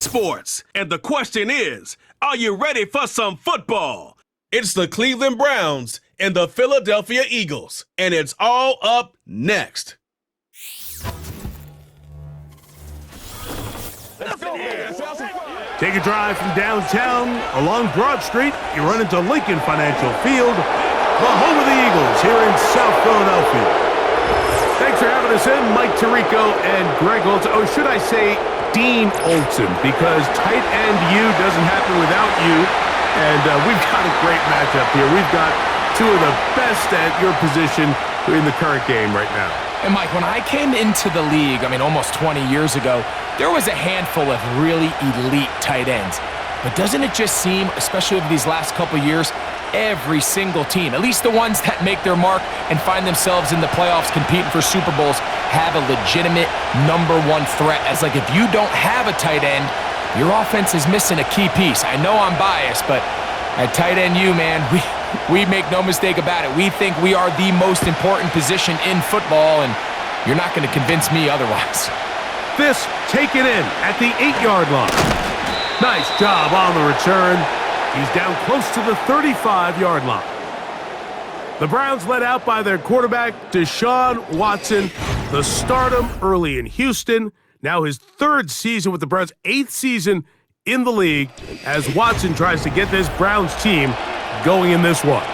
sports. And the question is, are you ready for some football? It's the Cleveland Browns and the Philadelphia Eagles, and it's all up next. Take a drive from downtown along Broad Street. You run into Lincoln Financial Field, the home of the Eagles here in South Philadelphia. Thanks for having us in, Mike Tirico and Greg Olson. Or should I say Dean Olson, because tight end U doesn't happen without you. And we've got a great matchup here. We've got two of the best at your position in the current game right now. And Mike, when I came into the league, almost 20 years ago, there was a handful of really elite tight ends. But doesn't it just seem, especially over these last couple years, every single team, at least the ones that make their mark and find themselves in the playoffs competing for Super Bowls, have a legitimate number one threat. As like, if you don't have a tight end, your offense is missing a key piece. I know I'm biased, but at tight end you, man, we make no mistake about it. We think we are the most important position in football, and you're not going to convince me otherwise. This taken in at the 8-yard line. Nice job on the return. He's down close to the 35-yard line. The Browns led out by their quarterback, Deshaun Watson, the stardom early in Houston. Now his third season with the Browns, 8th season in the league, as Watson tries to get this Browns team going in this one.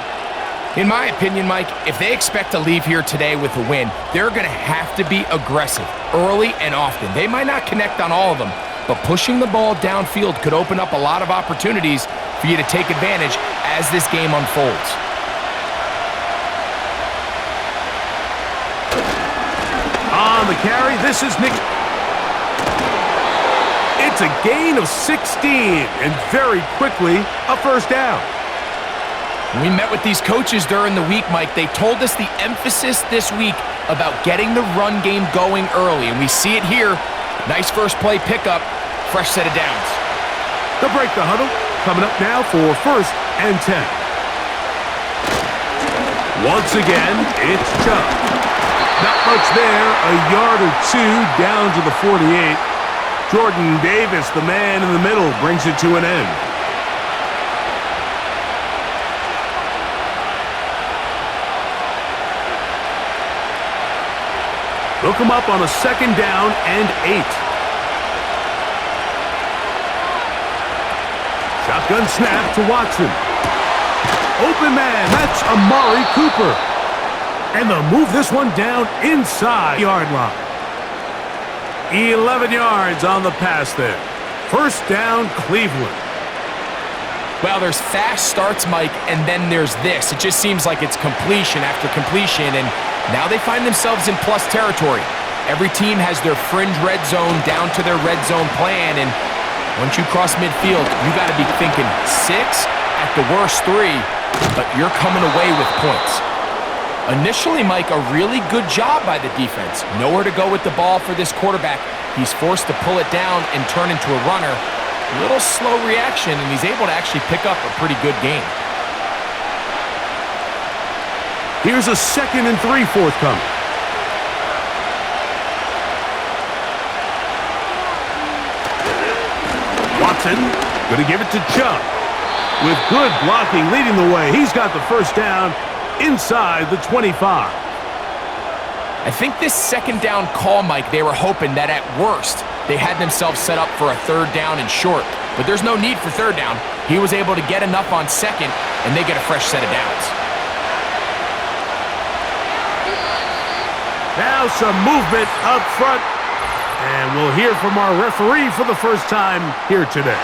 In my opinion, Mike, if they expect to leave here today with a win, they're going to have to be aggressive early and often. They might not connect on all of them, but pushing the ball downfield could open up a lot of opportunities for you to take advantage as this game unfolds. On the carry, this is Nick. It's a gain of 16, and very quickly, a first down. When we met with these coaches during the week, Mike, they told us the emphasis this week about getting the run game going early, and we see it here. Nice first play pickup, fresh set of downs. They'll break the huddle, coming up now for 1st and 10. Once again, it's Chubb. Not much there, a yard or two down to the 48. Jordan Davis, the man in the middle, brings it to an end. Hook him up on a 2nd down and 8. Shotgun snap to Watson. Open man, that's Amari Cooper. And they'll move this one down inside the yard line. 11 yards on the pass there. First down, Cleveland. Well, there's fast starts, Mike, and then there's this. It just seems like it's completion after completion, and now they find themselves in plus territory. Every team has their fringe red zone down to their red zone plan, and once you cross midfield, you got to be thinking 6, at the worst 3, but you're coming away with points. Initially, Mike, a really good job by the defense. Nowhere to go with the ball for this quarterback. He's forced to pull it down and turn into a runner. A little slow reaction, and he's able to actually pick up a pretty good game. Here's a 2nd and 3 forthcoming. Watson going to give it to Chubb. With good blocking leading the way, he's got the first down inside the 25. I think this 2nd down call, Mike, they were hoping that at worst they had themselves set up for a 3rd down and short. But there's no need for 3rd down. He was able to get enough on 2nd, and they get a fresh set of downs. Now some movement up front, and we'll hear from our referee for the first time here today.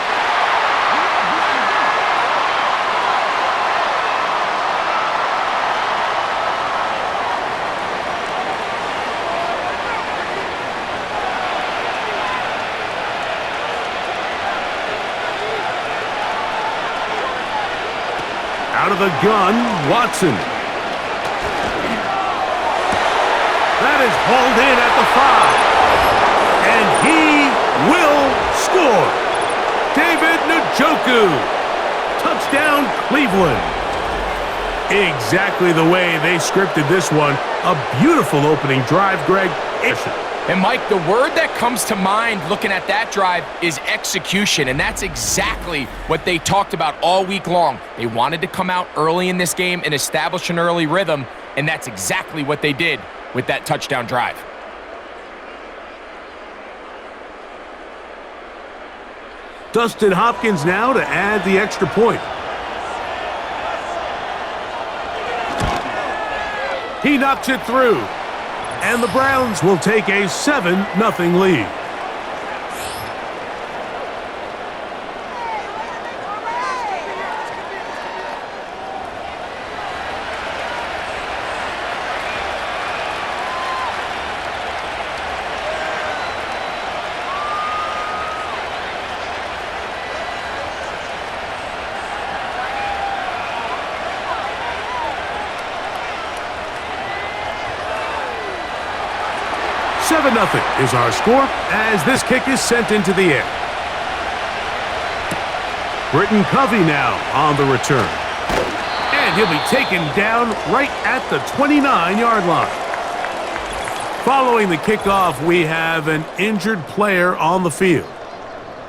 Out of the gun, Watson. That is hauled in at the 5. And he will score. David Njoku. Touchdown, Cleveland. Exactly the way they scripted this one. A beautiful opening drive, Greg. And Mike, the word that comes to mind looking at that drive is execution, and that's exactly what they talked about all week long. They wanted to come out early in this game and establish an early rhythm, and that's exactly what they did with that touchdown drive. Dustin Hopkins now to add the extra point. He knocks it through. And the Browns will take a 7-0 lead. Nothing is our score as this kick is sent into the air. Britton Covey now on the return. And he'll be taken down right at the 29-yard line. Following the kickoff, we have an injured player on the field.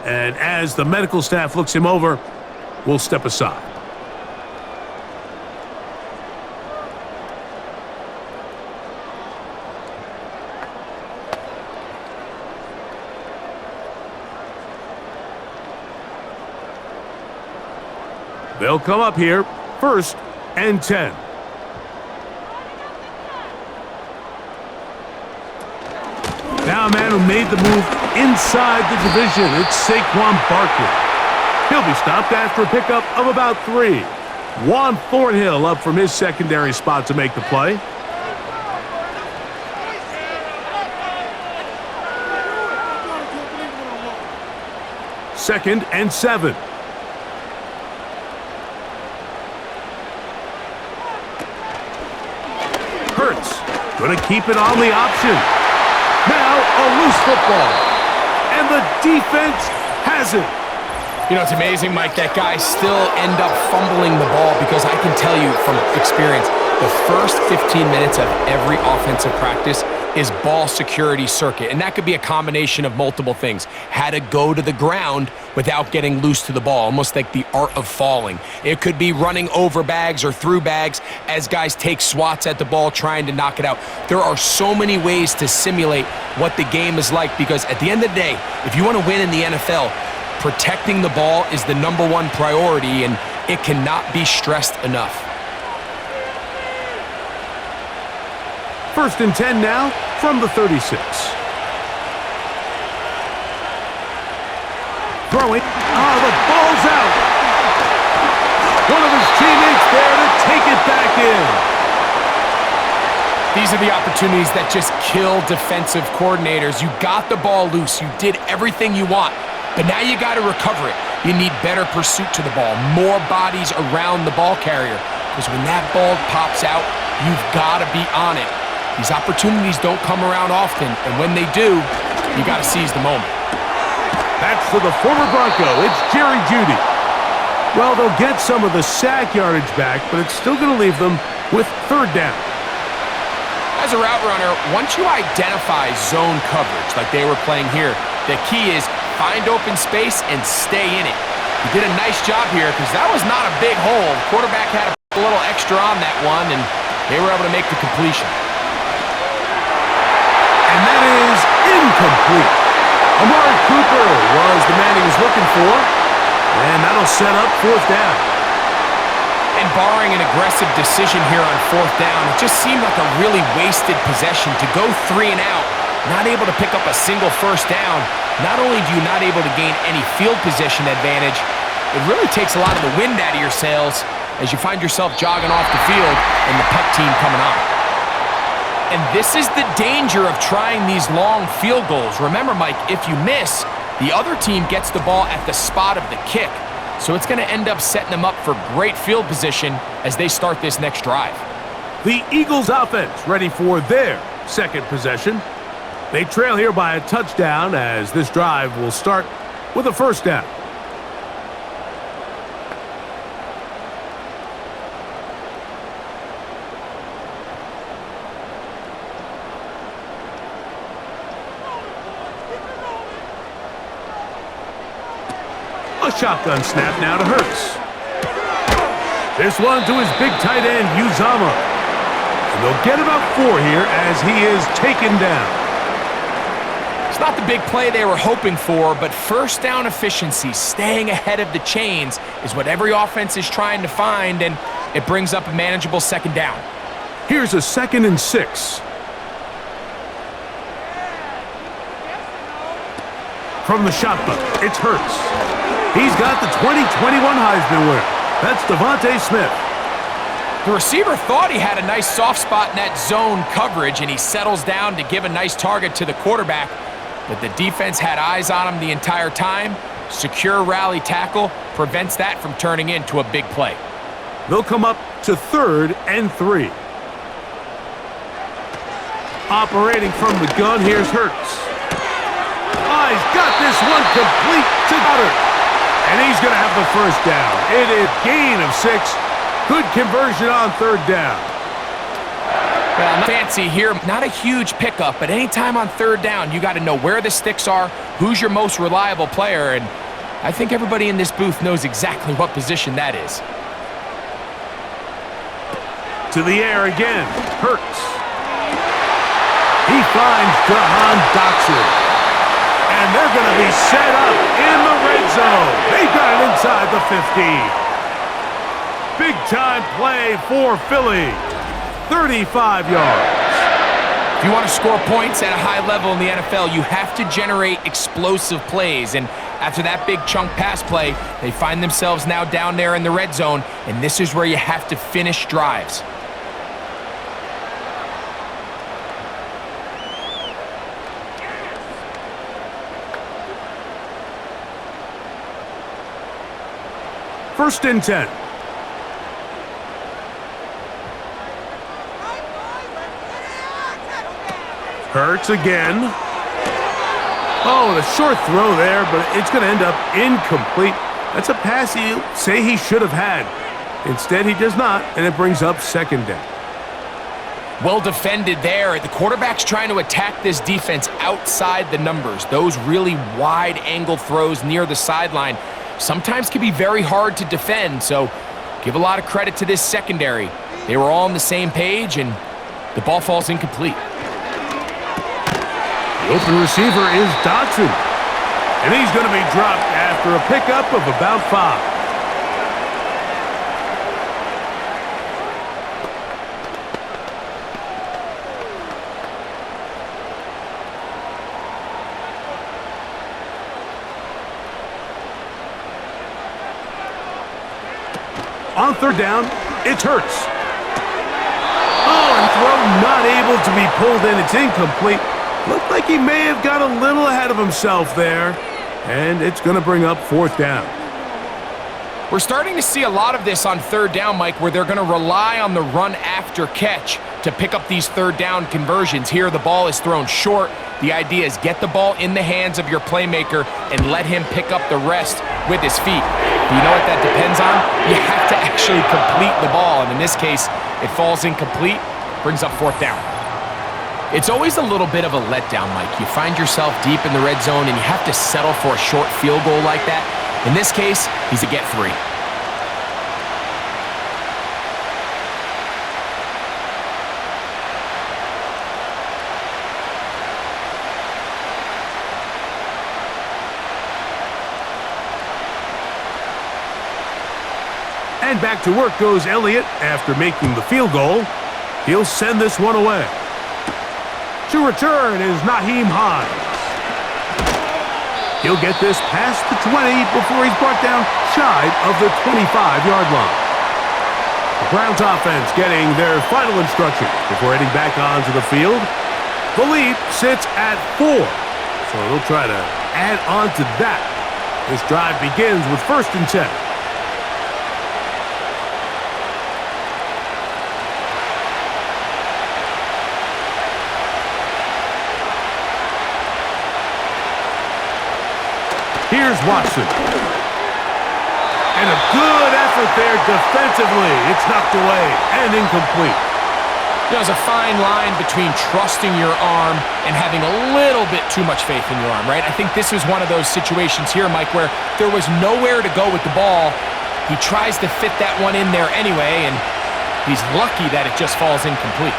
And as the medical staff looks him over, we'll step aside. They'll come up here, 1st and 10. Now a man who made the move inside the division. It's Saquon Barkley. He'll be stopped after a pickup of about 3. Juan Thornhill up from his secondary spot to make the play. Second and 7. Going to keep it on the option. Now a loose football. And the defense has it. You know, it's amazing, Mike, that guys still end up fumbling the ball because I can tell you from experience, the first 15 minutes of every offensive practice is ball security circuit. And that could be a combination of multiple things. How to go to the ground without getting loose to the ball, almost like the art of falling. It could be running over bags or through bags as guys take swats at the ball trying to knock it out. There are so many ways to simulate what the game is like because at the end of the day, if you want to win in the NFL, protecting the ball is the #1 priority and it cannot be stressed enough. 1st and 10 now from the 36. Throwing. The ball's out. One of his teammates there to take it back in. These are the opportunities that just kill defensive coordinators. You got the ball loose. You did everything you want, but now you got to recover it. You need better pursuit to the ball, more bodies around the ball carrier, because when that ball pops out, you've got to be on it. These opportunities don't come around often, and when they do, you got to seize the moment. That's for the former Bronco. It's Jerry Jeudy. Well, they'll get some of the sack yardage back, but it's still going to leave them with 3rd down. As a route runner, once you identify zone coverage like they were playing here, the key is find open space and stay in it. You did a nice job here because that was not a big hole. The quarterback had to put a little extra on that one, and they were able to make the completion. And that is incomplete. Amari Cooper was the man he was looking for, and that'll set up 4th down. And barring an aggressive decision here on 4th down, it just seemed like a really wasted possession to go 3 and out, not able to pick up a single 1st down. Not only do you not able to gain any field position advantage, it really takes a lot of the wind out of your sails as you find yourself jogging off the field and the punt team coming on. And this is the danger of trying these long field goals. Remember, Mike, if you miss, the other team gets the ball at the spot of the kick. So it's going to end up setting them up for great field position as they start this next drive. The Eagles offense ready for their 2nd possession. They trail here by a touchdown as this drive will start with a 1st down. A shotgun snap now to Hurts. This one to his big tight end, Uzama. And they'll get about 4 here as he is taken down. It's not the big play they were hoping for, but first down efficiency, staying ahead of the chains, is what every offense is trying to find, and it brings up a manageable second down. Here's a 2nd and 6. From the shotgun, it's Hurts. He's got the 2021 Heisman winner. That's Devontae Smith. The receiver thought he had a nice soft spot in that zone coverage, and he settles down to give a nice target to the quarterback. But the defense had eyes on him the entire time. Secure rally tackle prevents that from turning into a big play. They'll come up to 3rd and 3. Operating from the gun, here's Hurts. Oh, he's got this one complete to Goddard. And he's going to have the first down. It is gain of 6. Good conversion on 3rd down. Well, not fancy here, not a huge pickup, but anytime on 3rd down, you got to know where the sticks are, who's your most reliable player, and I think everybody in this booth knows exactly what position that is. To the air again, Hurts. He finds Jahan Dotson. And they're going to be set up in the red zone. They've got it inside the 50. Big-time play for Philly. 35 yards. If you want to score points at a high level in the NFL, you have to generate explosive plays. And after that big chunk pass play, they find themselves now down there in the red zone, and this is where you have to finish drives. First and 10. Hurts again. Oh, the short throw there, but it's going to end up incomplete. That's a pass he'll say he should have had. Instead, he does not, and it brings up 2nd down. Well defended there. The quarterback's trying to attack this defense outside the numbers. Those really wide angle throws near the sideline sometimes can be very hard to defend, so give a lot of credit to this secondary. They were all on the same page, and the ball falls incomplete. The open receiver is Dotson, and he's going to be dropped after a pickup of about 5. On 3rd down, it's Hurts. Oh, and throw not able to be pulled in. It's incomplete. Looked like he may have got a little ahead of himself there. And it's going to bring up 4th down. We're starting to see a lot of this on 3rd down, Mike, where they're going to rely on the run after catch to pick up these 3rd down conversions. Here, the ball is thrown short. The idea is get the ball in the hands of your playmaker and let him pick up the rest with his feet. You know what that depends on? You have to actually complete the ball, and in this case, it falls incomplete, brings up 4th down. It's always a little bit of a letdown, Mike. You find yourself deep in the red zone, and you have to settle for a short field goal like that. In this case, he's a get 3. And back to work goes Elliott after making the field goal. He'll send this one away. To return is Naheem Hines. He'll get this past the 20 before he's brought down shy of the 25-yard line. The Browns offense getting their final instructions before heading back onto the field. The lead sits at 4, so they'll try to add on to that. This drive begins with 1st and 10. Here's Watson. And a good effort there defensively. It's knocked away and incomplete. There's a fine line between trusting your arm and having a little bit too much faith in your arm, right? I think this was one of those situations here, Mike, where there was nowhere to go with the ball. He tries to fit that one in there anyway, and he's lucky that it just falls incomplete.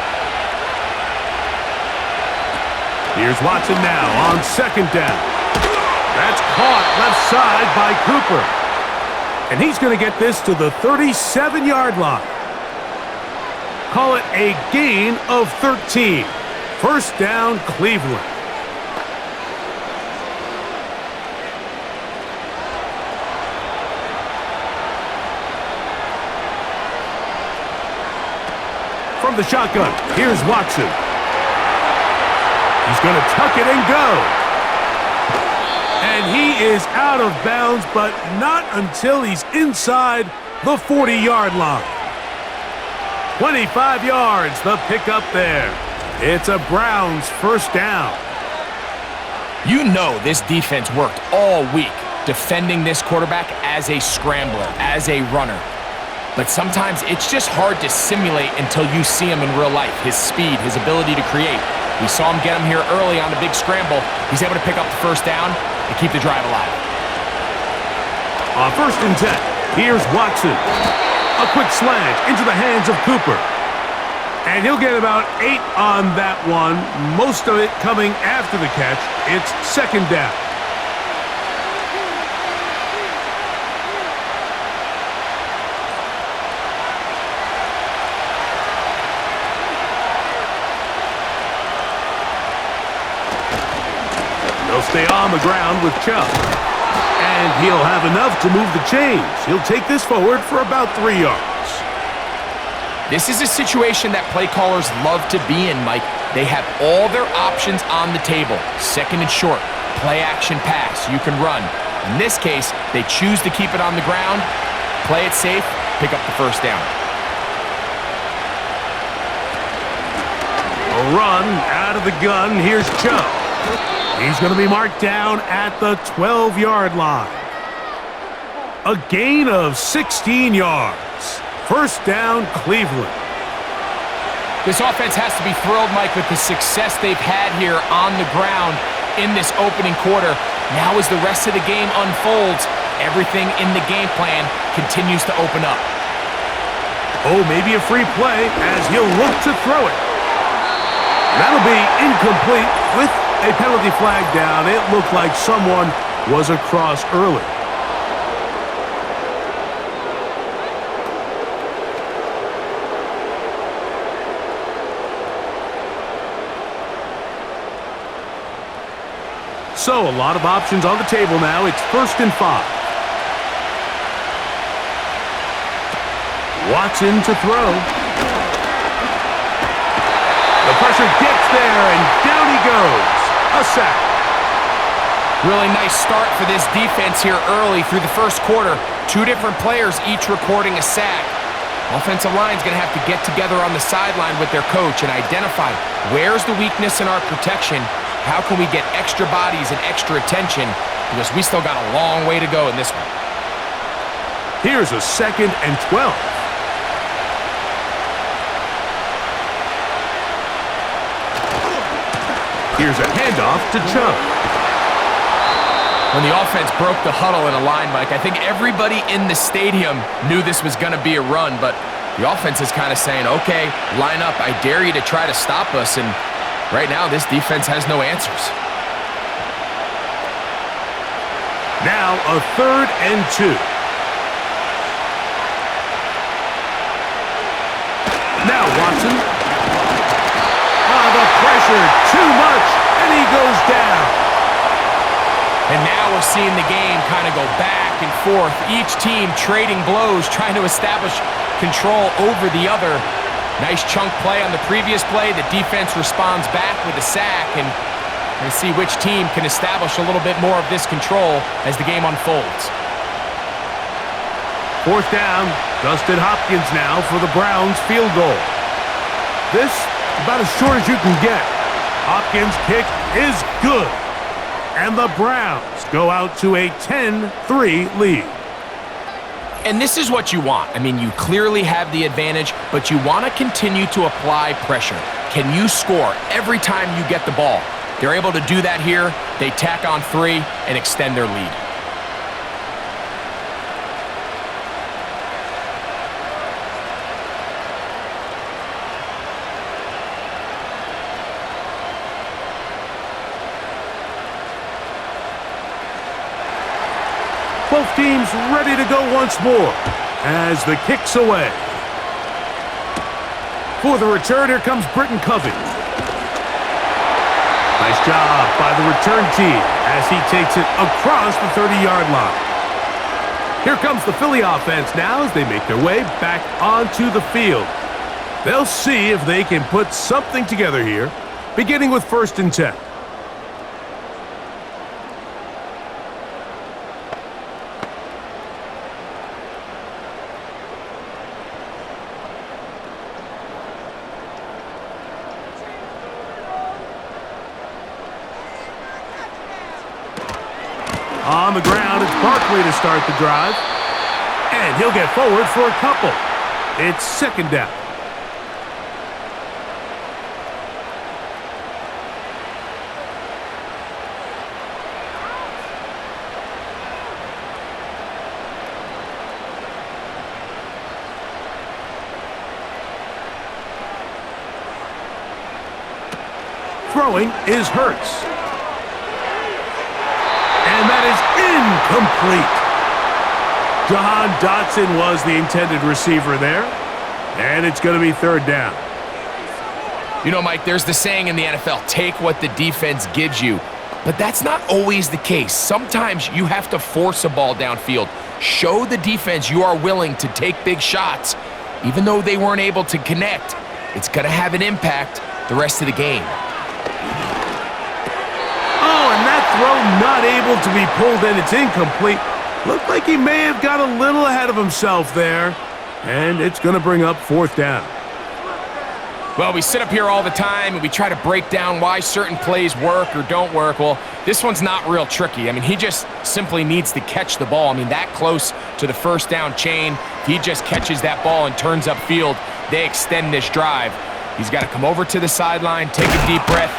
Here's Watson now on second down. That's caught left side by Cooper. And he's going to get this to the 37-yard line. Call it a gain of 13. First down, Cleveland. From the shotgun, here's Watson. He's going to tuck it and go. And he is out of bounds, but not until he's inside the 40-yard line. 25 yards, the pickup there. It's a Browns first down. You know this defense worked all week defending this quarterback as a scrambler, as a runner. But sometimes it's just hard to simulate until you see him in real life. His speed, his ability to create. We saw him get him here early on a big scramble. He's able to pick up the first down and keep the drive alive. On 1st and 10, here's Watson. A quick slant into the hands of Cooper. And he'll get about 8 on that one, most of it coming after the catch. It's second down. They'll stay on the ground with Chubb. And he'll have enough to move the chains. He'll take this forward for about 3 yards. This is a situation that play callers love to be in, Mike. They have all their options on the table. Second and short, play action pass, you can run. In this case, they choose to keep it on the ground, play it safe, pick up the first down. A run out of the gun, here's Chubb. He's going to be marked down at the 12-yard line. A gain of 16 yards. First down, Cleveland. This offense has to be thrilled, Mike, with the success they've had here on the ground in this opening quarter. Now as the rest of the game unfolds, everything in the game plan continues to open up. Oh, maybe a free play as he'll look to throw it. That'll be incomplete with a penalty flag down. It looked like someone was across early. So, a lot of options on the table now. It's 1st and 5. Watson to throw. The pressure gets there, and down he goes. A sack. Really nice start for this defense here early through the first quarter. 2 different players each recording a sack. Offensive line's going to have to get together on the sideline with their coach and identify where's the weakness in our protection. How can we get extra bodies and extra attention? Because we still got a long way to go in this one. Here's a 2nd and 12. Here's a handoff to Chubb. When the offense broke the huddle in a line, Mike, I think everybody in the stadium knew this was going to be a run, but the offense is kind of saying, okay, line up. I dare you to try to stop us, and right now, this defense has no answers. Now a 3rd and 2. Now Watson. The pressure, too much, and he goes down. And now we're seeing the game kind of go back and forth. Each team trading blows, trying to establish control over the other. Nice chunk play on the previous play. The defense responds back with a sack, and we're going to see which team can establish a little bit more of this control as the game unfolds. 4th down, Dustin Hopkins now for the Browns field goal. This about as short as you can get. Hopkins' kick is good. And the Browns go out to a 10-3 lead. And this is what you want. I mean, you clearly have the advantage, but you want to continue to apply pressure. Can you score every time you get the ball? They're able to do that here. They tack on 3 and extend their lead. Both teams ready to go once more as the kick's away. For the return, here comes Britton Covey. Nice job by the return team as he takes it across the 30-yard line. Here comes the Philly offense now as they make their way back onto the field. They'll see if they can put something together here, beginning with 1st and 10. On the ground, it's Barkley to start the drive. And he'll get forward for a couple. It's 2nd down. Throwing is Hurts. And that is incomplete. Jahan Dotson was the intended receiver there. And it's going to be 3rd down. You know, Mike, there's the saying in the NFL, take what the defense gives you. But that's not always the case. Sometimes you have to force a ball downfield. Show the defense you are willing to take big shots. Even though they weren't able to connect, it's going to have an impact the rest of the game. Throw not able to be pulled in. It's incomplete. Looked like he may have got a little ahead of himself there. And it's going to bring up 4th down. Well, we sit up here all the time and we try to break down why certain plays work or don't work. Well, this one's not real tricky. I mean, he just simply needs to catch the ball. I mean, that close to the 1st down chain, if he just catches that ball and turns upfield, they extend this drive. He's got to come over to the sideline, take a deep breath,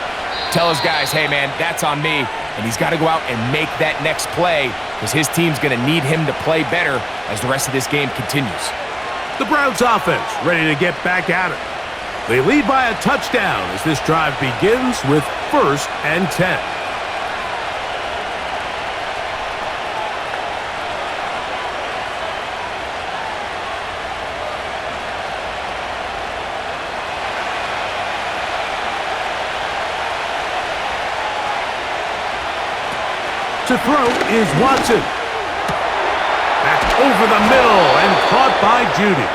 tell his guys, hey, man, that's on me. And he's got to go out and make that next play because his team's going to need him to play better as the rest of this game continues. The Browns offense ready to get back at it. They lead by a touchdown as this drive begins with 1st and 10. To throw is Watson. Back over the middle and caught by Judy.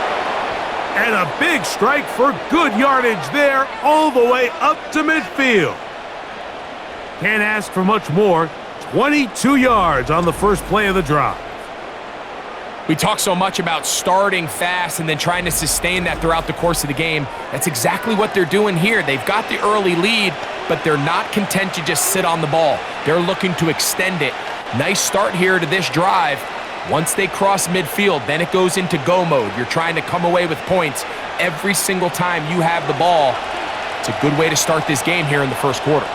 And a big strike for good yardage there all the way up to midfield. Can't ask for much more. 22 yards on the first play of the drive. We talk so much about starting fast and then trying to sustain that throughout the course of the game. That's exactly what they're doing here. They've got the early lead, but they're not content to just sit on the ball. They're looking to extend it. Nice start here to this drive. Once they cross midfield, then it goes into go mode. You're trying to come away with points every single time you have the ball. It's a good way to start this game here in the 1st quarter.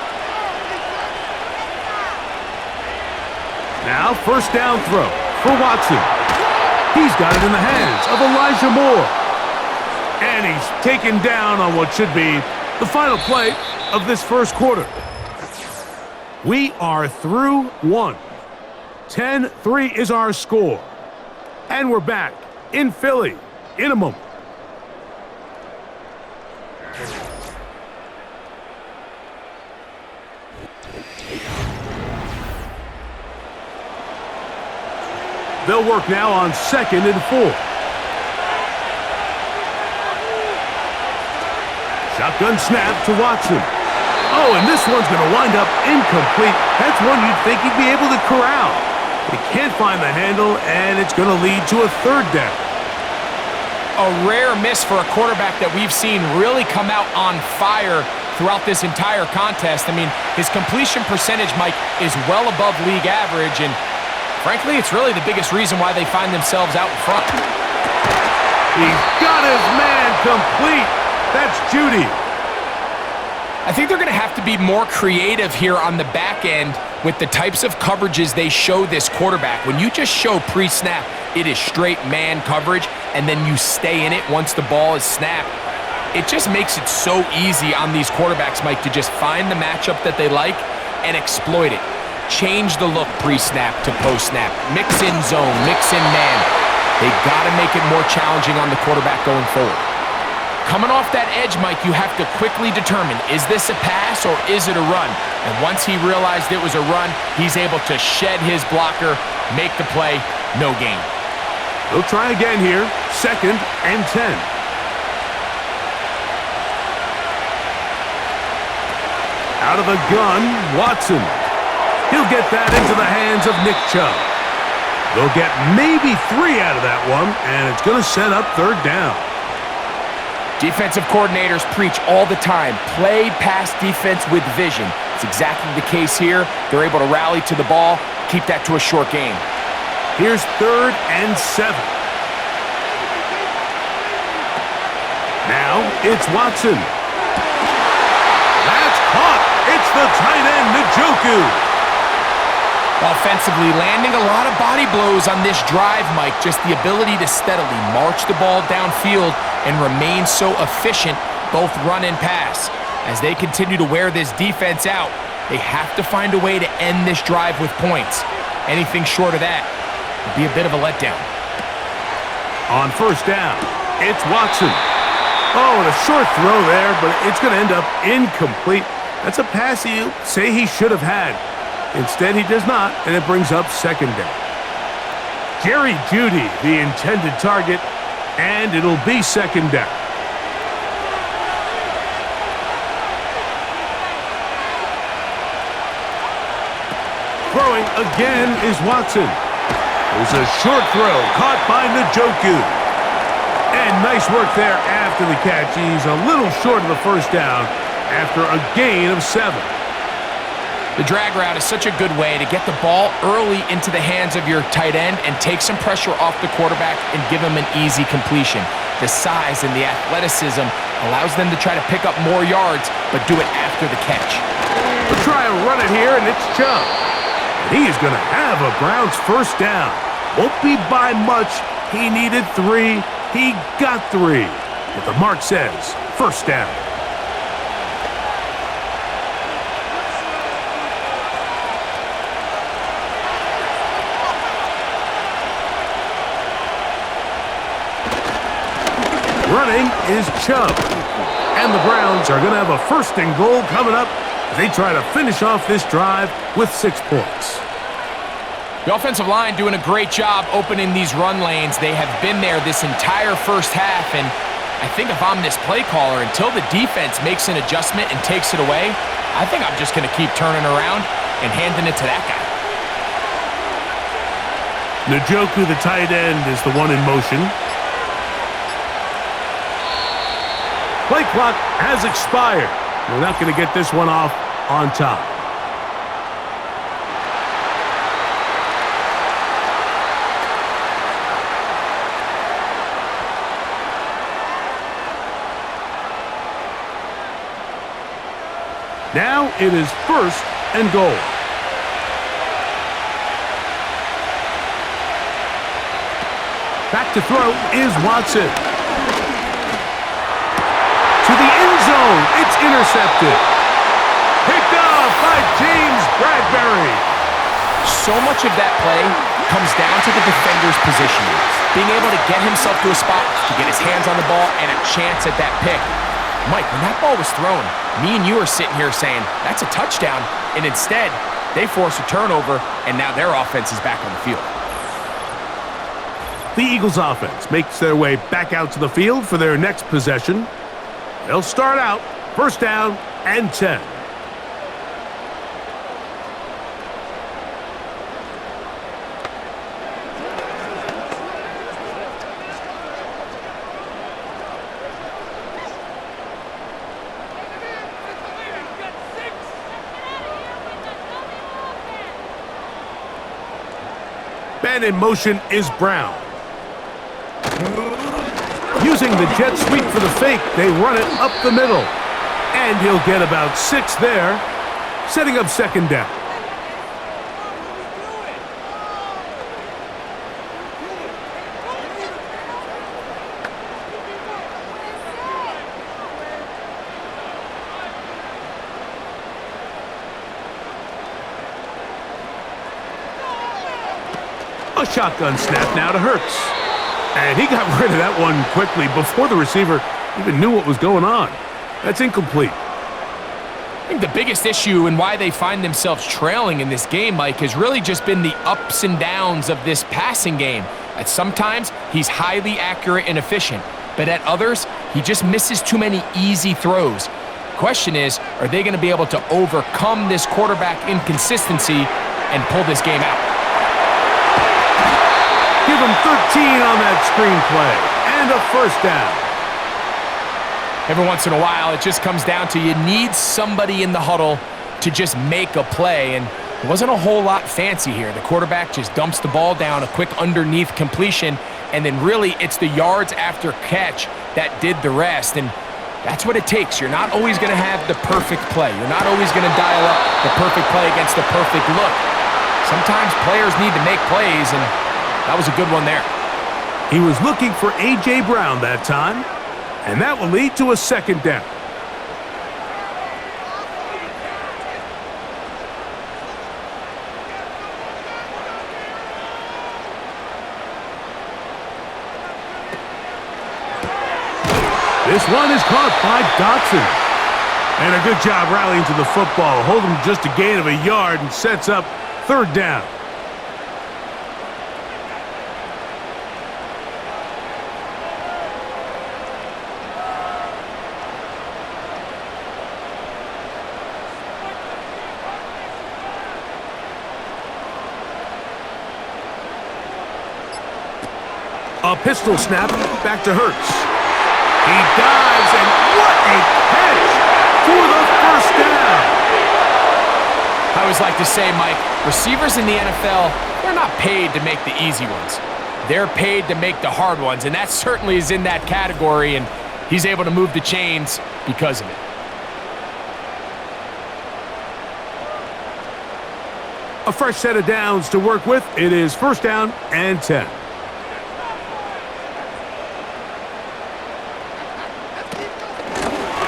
Now 1st down throw for Watson. He's got it in the hands of Elijah Moore. And he's taken down on what should be the final play of this 1st quarter. We are through 1. 10-3 is our score. And we're back in Philly in a moment. They'll work now on 2nd and 4. Shotgun snap to Watson. Oh, and this one's going to wind up incomplete. That's one you'd think he'd be able to corral. He can't find the handle, and it's going to lead to a 3rd down. A rare miss for a quarterback that we've seen really come out on fire throughout this entire contest. I mean, his completion percentage, Mike, is well above league average, and Frankly, it's really the biggest reason why they find themselves out in front. He's got his man complete. That's Judy. I think they're going to have to be more creative here on the back end with the types of coverages they show this quarterback. When you just show pre-snap, it is straight man coverage, and then you stay in it once the ball is snapped. It just makes it so easy on these quarterbacks, Mike, to just find the matchup that they like and exploit it. Change the look pre-snap to post-snap. Mix in zone, mix in man. They got to make it more challenging on the quarterback going forward. Coming off that edge, Mike, you have to quickly determine, is this a pass or is it a run? And once he realized it was a run, he's able to shed his blocker, make the play, no gain. He'll try again here, 2nd and 10. Out of the gun, Watson. He'll get that into the hands of Nick Chubb. They'll get maybe 3 out of that one, and it's going to set up 3rd down. Defensive coordinators preach all the time, play pass defense with vision. It's exactly the case here. They're able to rally to the ball, keep that to a short game. Here's 3rd and 7. Now it's Watson. That's caught. It's the tight end, Njoku. Offensively, landing a lot of body blows on this drive, Mike. Just the ability to steadily march the ball downfield and remain so efficient, both run and pass. As they continue to wear this defense out, they have to find a way to end this drive with points. Anything short of that would be a bit of a letdown. On 1st down, it's Watson. Oh, and a short throw there, but it's going to end up incomplete. That's a pass he'll say he should have had. Instead, he does not, and it brings up 2nd down. Jerry Jeudy, the intended target, and it'll be 2nd down. Throwing again is Watson. There's a short throw caught by Njoku. And nice work there after the catch. He's a little short of the 1st down after a gain of 7. The drag route is such a good way to get the ball early into the hands of your tight end and take some pressure off the quarterback and give him an easy completion. The size and the athleticism allows them to try to pick up more yards, but do it after the catch. We'll try and run it here, and it's Chubb. And he is going to have a Browns 1st down. Won't be by much. He needed 3. He got 3. But the mark says 1st down. Running is Chubb. And the Browns are going to have a 1st and goal coming up as they try to finish off this drive with 6 points. The offensive line doing a great job opening these run lanes. They have been there this entire 1st half, and I think if I'm this play caller, until the defense makes an adjustment and takes it away, I think I'm just going to keep turning around and handing it to that guy. Njoku, the tight end, is the one in motion. Play clock has expired. We're not going to get this one off on top. Now it is 1st and goal. Back to throw is Watson. To the end zone, it's intercepted. Picked off by James Bradbury. So much of that play comes down to the defender's positioning. Being able to get himself to a spot to get his hands on the ball and a chance at that pick. Mike, when that ball was thrown, me and you are sitting here saying, that's a touchdown. And instead, they force a turnover, and now their offense is back on the field. The Eagles offense makes their way back out to the field for their next possession. They'll start out 1st down and 10. And in motion is Brown. Using the jet sweep for the fake, they run it up the middle. And he'll get about 6 there, setting up second down. A shotgun snap now to Hurts. And he got rid of that one quickly before the receiver even knew what was going on. That's incomplete. I think the biggest issue and why they find themselves trailing in this game, Mike, has really just been the ups and downs of this passing game. At sometimes, he's highly accurate and efficient, but at others, he just misses too many easy throws. Question is, are they going to be able to overcome this quarterback inconsistency and pull this game out? Give him 13 on that screenplay and a first down. Every once in a while, it just comes down to you need somebody in the huddle to just make a play, and it wasn't a whole lot fancy here. The quarterback just dumps the ball down, a quick underneath completion, and then really it's the yards after catch that did the rest, and that's what it takes. You're not always going to have the perfect play. You're not always going to dial up the perfect play against the perfect look. Sometimes players need to make plays, and that was a good one there. He was looking for A.J. Brown that time, and that will lead to a second down. This one is caught by Dotson. And a good job rallying to the football. Hold him just a gain of a yard and sets up third down. A pistol snap back to Hurts. He dives, and what a catch for the first down. I always like to say, Mike, receivers in the NFL, they're not paid to make the easy ones. They're paid to make the hard ones, and that certainly is in that category, and he's able to move the chains because of it. A fresh set of downs to work with. It is first down and 10.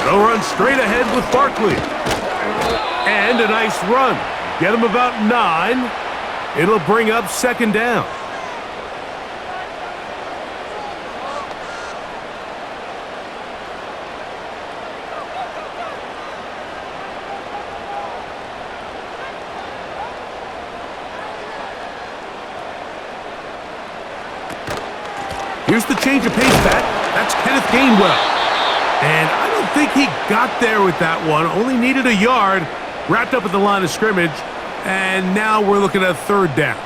They'll run straight ahead with Barkley. And a nice run. Get him about 9. It'll bring up second down. Here's the change of pace back. That's Kenneth Gainwell. And I don't think he got there with that one. Only needed a yard. Wrapped up at the line of scrimmage. And now we're looking at third down.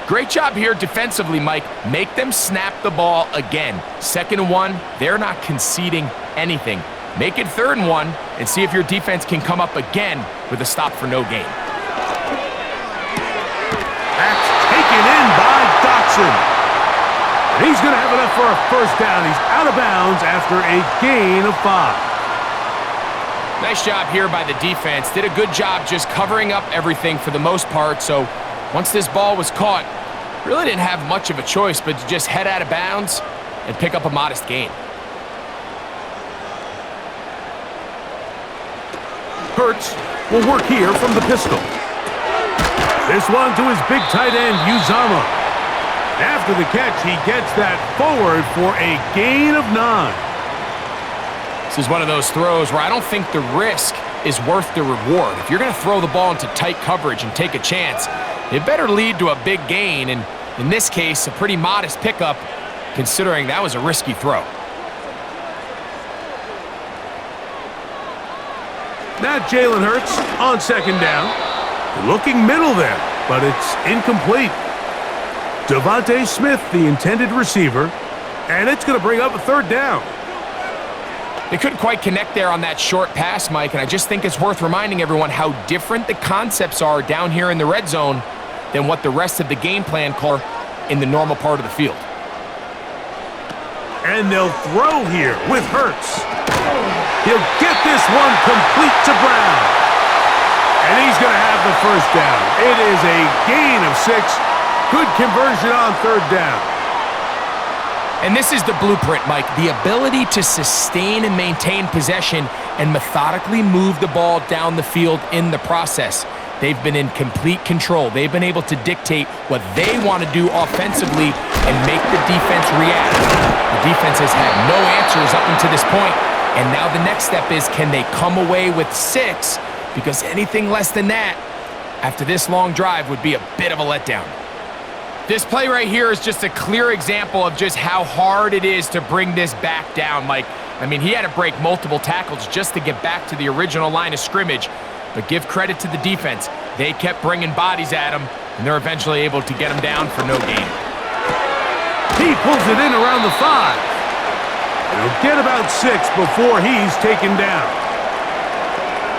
Great job here defensively, Mike. Make them snap the ball again. 2nd and 1, they're not conceding anything. Make it 3rd and 1 and see if your defense can come up again with a stop for no gain. That's taken in by Dotson. And he's going to have enough for a first down. He's out of bounds after a gain of 5. Nice job here by the defense. Did a good job just covering up everything for the most part. So once this ball was caught, really didn't have much of a choice but to just head out of bounds and pick up a modest gain. Hurts will work here from the pistol. This one to his big tight end, Uzama. After the catch, he gets that forward for a gain of 9. This is one of those throws where I don't think the risk is worth the reward. If you're going to throw the ball into tight coverage and take a chance, it better lead to a big gain, and in this case, a pretty modest pickup, considering that was a risky throw. Now Jalen Hurts on second down. Looking middle there, but it's incomplete. Devontae Smith, the intended receiver, and it's going to bring up a third down. They couldn't quite connect there on that short pass, Mike, and I just think it's worth reminding everyone how different the concepts are down here in the red zone than what the rest of the game plan call in the normal part of the field. And they'll throw here with Hurts. He'll get this one complete to Brown. And he's going to have the first down. It is a gain of 6. Good conversion on third down. And this is the blueprint, Mike. The ability to sustain and maintain possession and methodically move the ball down the field in the process. They've been in complete control. They've been able to dictate what they want to do offensively and make the defense react. The defense has had no answers up until this point, and now the next step is, can they come away with 6? Because anything less than that after this long drive would be a bit of a letdown. This play right here is just a clear example of just how hard it is to bring this back down, Mike. I mean, he had to break multiple tackles just to get back to the original line of scrimmage. But give credit to the defense. They kept bringing bodies at him, and they're eventually able to get him down for no gain. He pulls it in around the 5. And he'll get about 6 before he's taken down.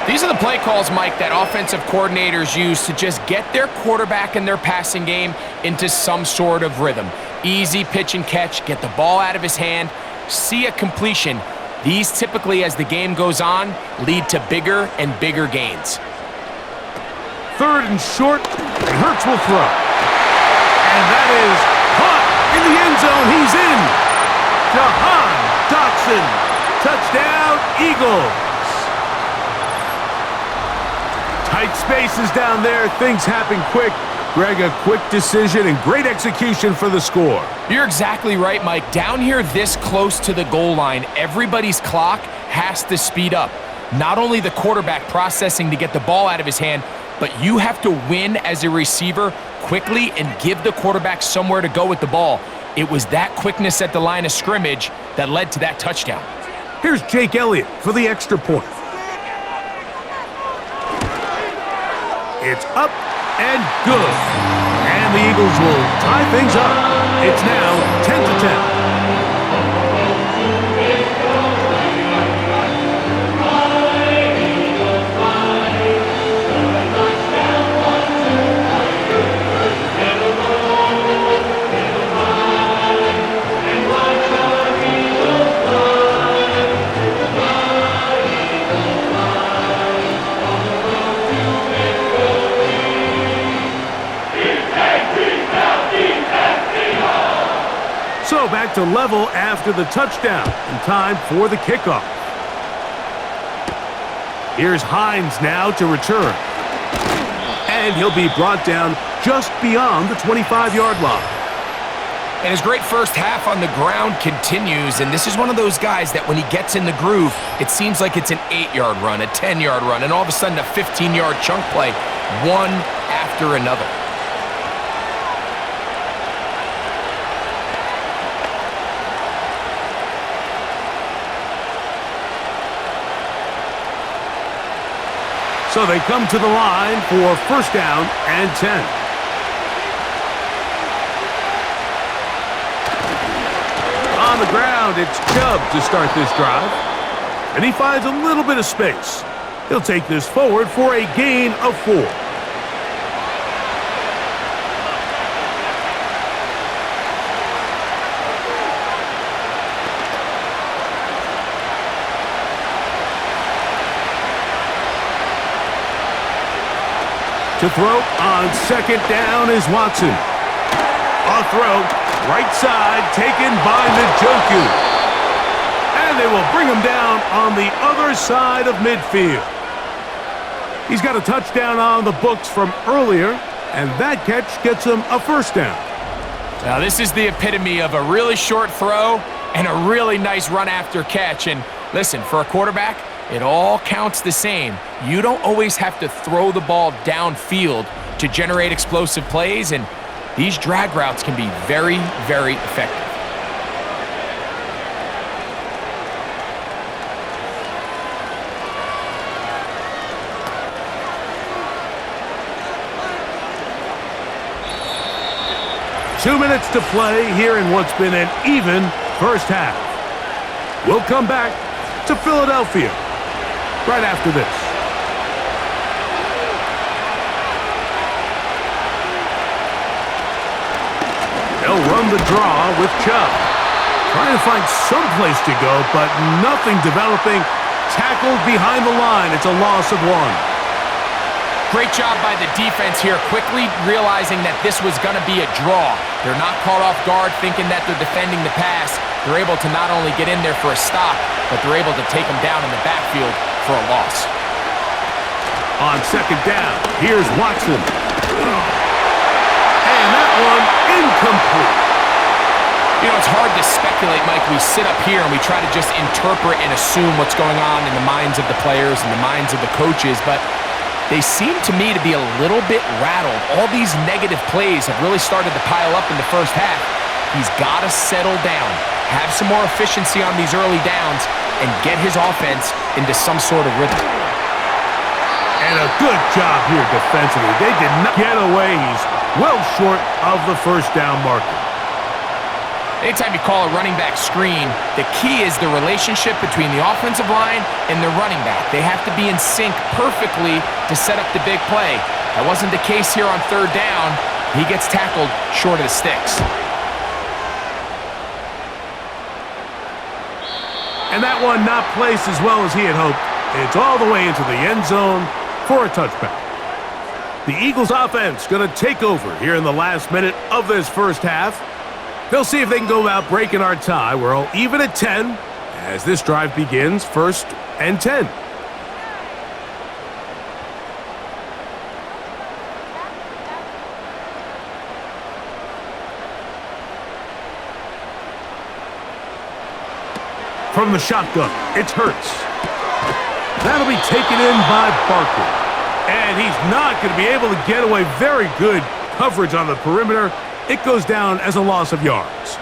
These are the play calls, Mike, that offensive coordinators use to just get their quarterback and their passing game into some sort of rhythm. Easy pitch and catch, get the ball out of his hand, see a completion. These typically, as the game goes on, lead to bigger and bigger gains. Third and short, and Hurts will throw. And that is caught in the end zone. He's in. Jahan Dotson. Touchdown, Eagles. Tight spaces down there. Things happen quick. Greg, a quick decision and great execution for the score. You're exactly right, Mike. Down here this close to the goal line, everybody's clock has to speed up. Not only the quarterback processing to get the ball out of his hand, but you have to win as a receiver quickly and give the quarterback somewhere to go with the ball. It was that quickness at the line of scrimmage that led to that touchdown. Here's Jake Elliott for the extra point. It's up and good. And the Eagles will tie things up. It's now 10-10. So back to level after the touchdown, and time for the kickoff. Here's Hines now to return. And he'll be brought down just beyond the 25-yard line. And his great first half on the ground continues, and this is one of those guys that when he gets in the groove, it seems like it's an 8-yard run, a 10-yard run, and all of a sudden a 15-yard chunk play, one after another. So they come to the line for first down and 10. On the ground, it's Chubb to start this drive. And he finds a little bit of space. He'll take this forward for a gain of 4. To throw on second down is Watson. A throw, right side, taken by Njoku. And they will bring him down on the other side of midfield. He's got a touchdown on the books from earlier, and that catch gets him a first down. Now this is the epitome of a really short throw and a really nice run after catch. And listen, for a quarterback, it all counts the same. You don't always have to throw the ball downfield to generate explosive plays, and these drag routes can be very, very effective. Two minutes to play here in what's been an even first half. We'll come back to Philadelphia right after this. they'll run the draw with Chubb. Trying to find some place to go, but nothing developing. Tackled behind the line. It's a loss of 1. Great job by the defense here, quickly realizing that this was going to be a draw. They're not caught off guard thinking that they're defending the pass. They're able to not only get in there for a stop, but they're able to take them down in the backfield for a loss. On second down, here's Watson. And that one incomplete. You know, it's hard to speculate, Mike. We sit up here and we try to just interpret and assume what's going on in the minds of the players and the minds of the coaches, but they seem to me to be a little bit rattled. All these negative plays have really started to pile up in the first half. He's got to settle down, have some more efficiency on these early downs, and get his offense into some sort of rhythm. And a good job here defensively. They did not get away. He's well short of the first down marker. Anytime you call a running back screen, the key is the relationship between the offensive line and the running back. They have to be in sync perfectly to set up the big play. That wasn't the case here on third down. He gets tackled short of the sticks. And that one not placed as well as he had hoped. It's all the way into the end zone for a touchback. The Eagles offense going to take over here in the last minute of this first half. They'll see if they can go about breaking our tie. We're all even at 10 as this drive begins, 1st and 10. From the shotgun, it's Hurts. That'll be taken in by Barkley. And he's not going to be able to get away. Very good coverage on the perimeter. It goes down as a loss of yards.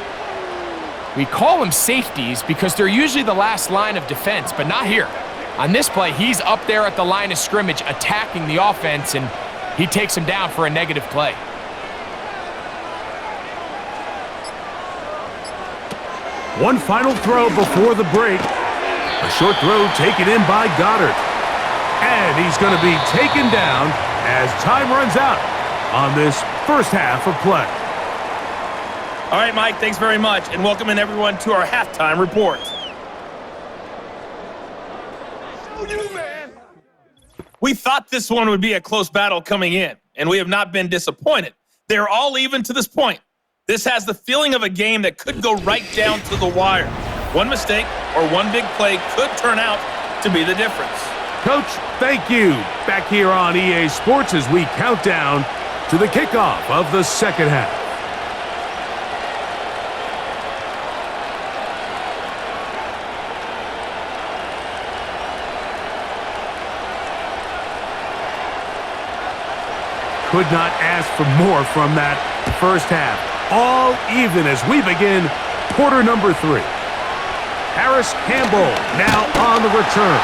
We call them safeties because they're usually the last line of defense, but not here. On this play, he's up there at the line of scrimmage attacking the offense, and he takes him down for a negative play. One final throw before the break. A short throw taken in by Goddard. And he's going to be taken down as time runs out on this first half of play. All right, Mike, thanks very much, and welcome in everyone to our halftime report. We thought this one would be a close battle coming in, and we have not been disappointed. They're all even to this point. This has the feeling of a game that could go right down to the wire. One mistake or one big play could turn out to be the difference. Coach, thank you. Back here on EA Sports as we count down to the kickoff of the second half. Could not ask for more from that first half. All even as we begin quarter number 3. Harris Campbell now on the return.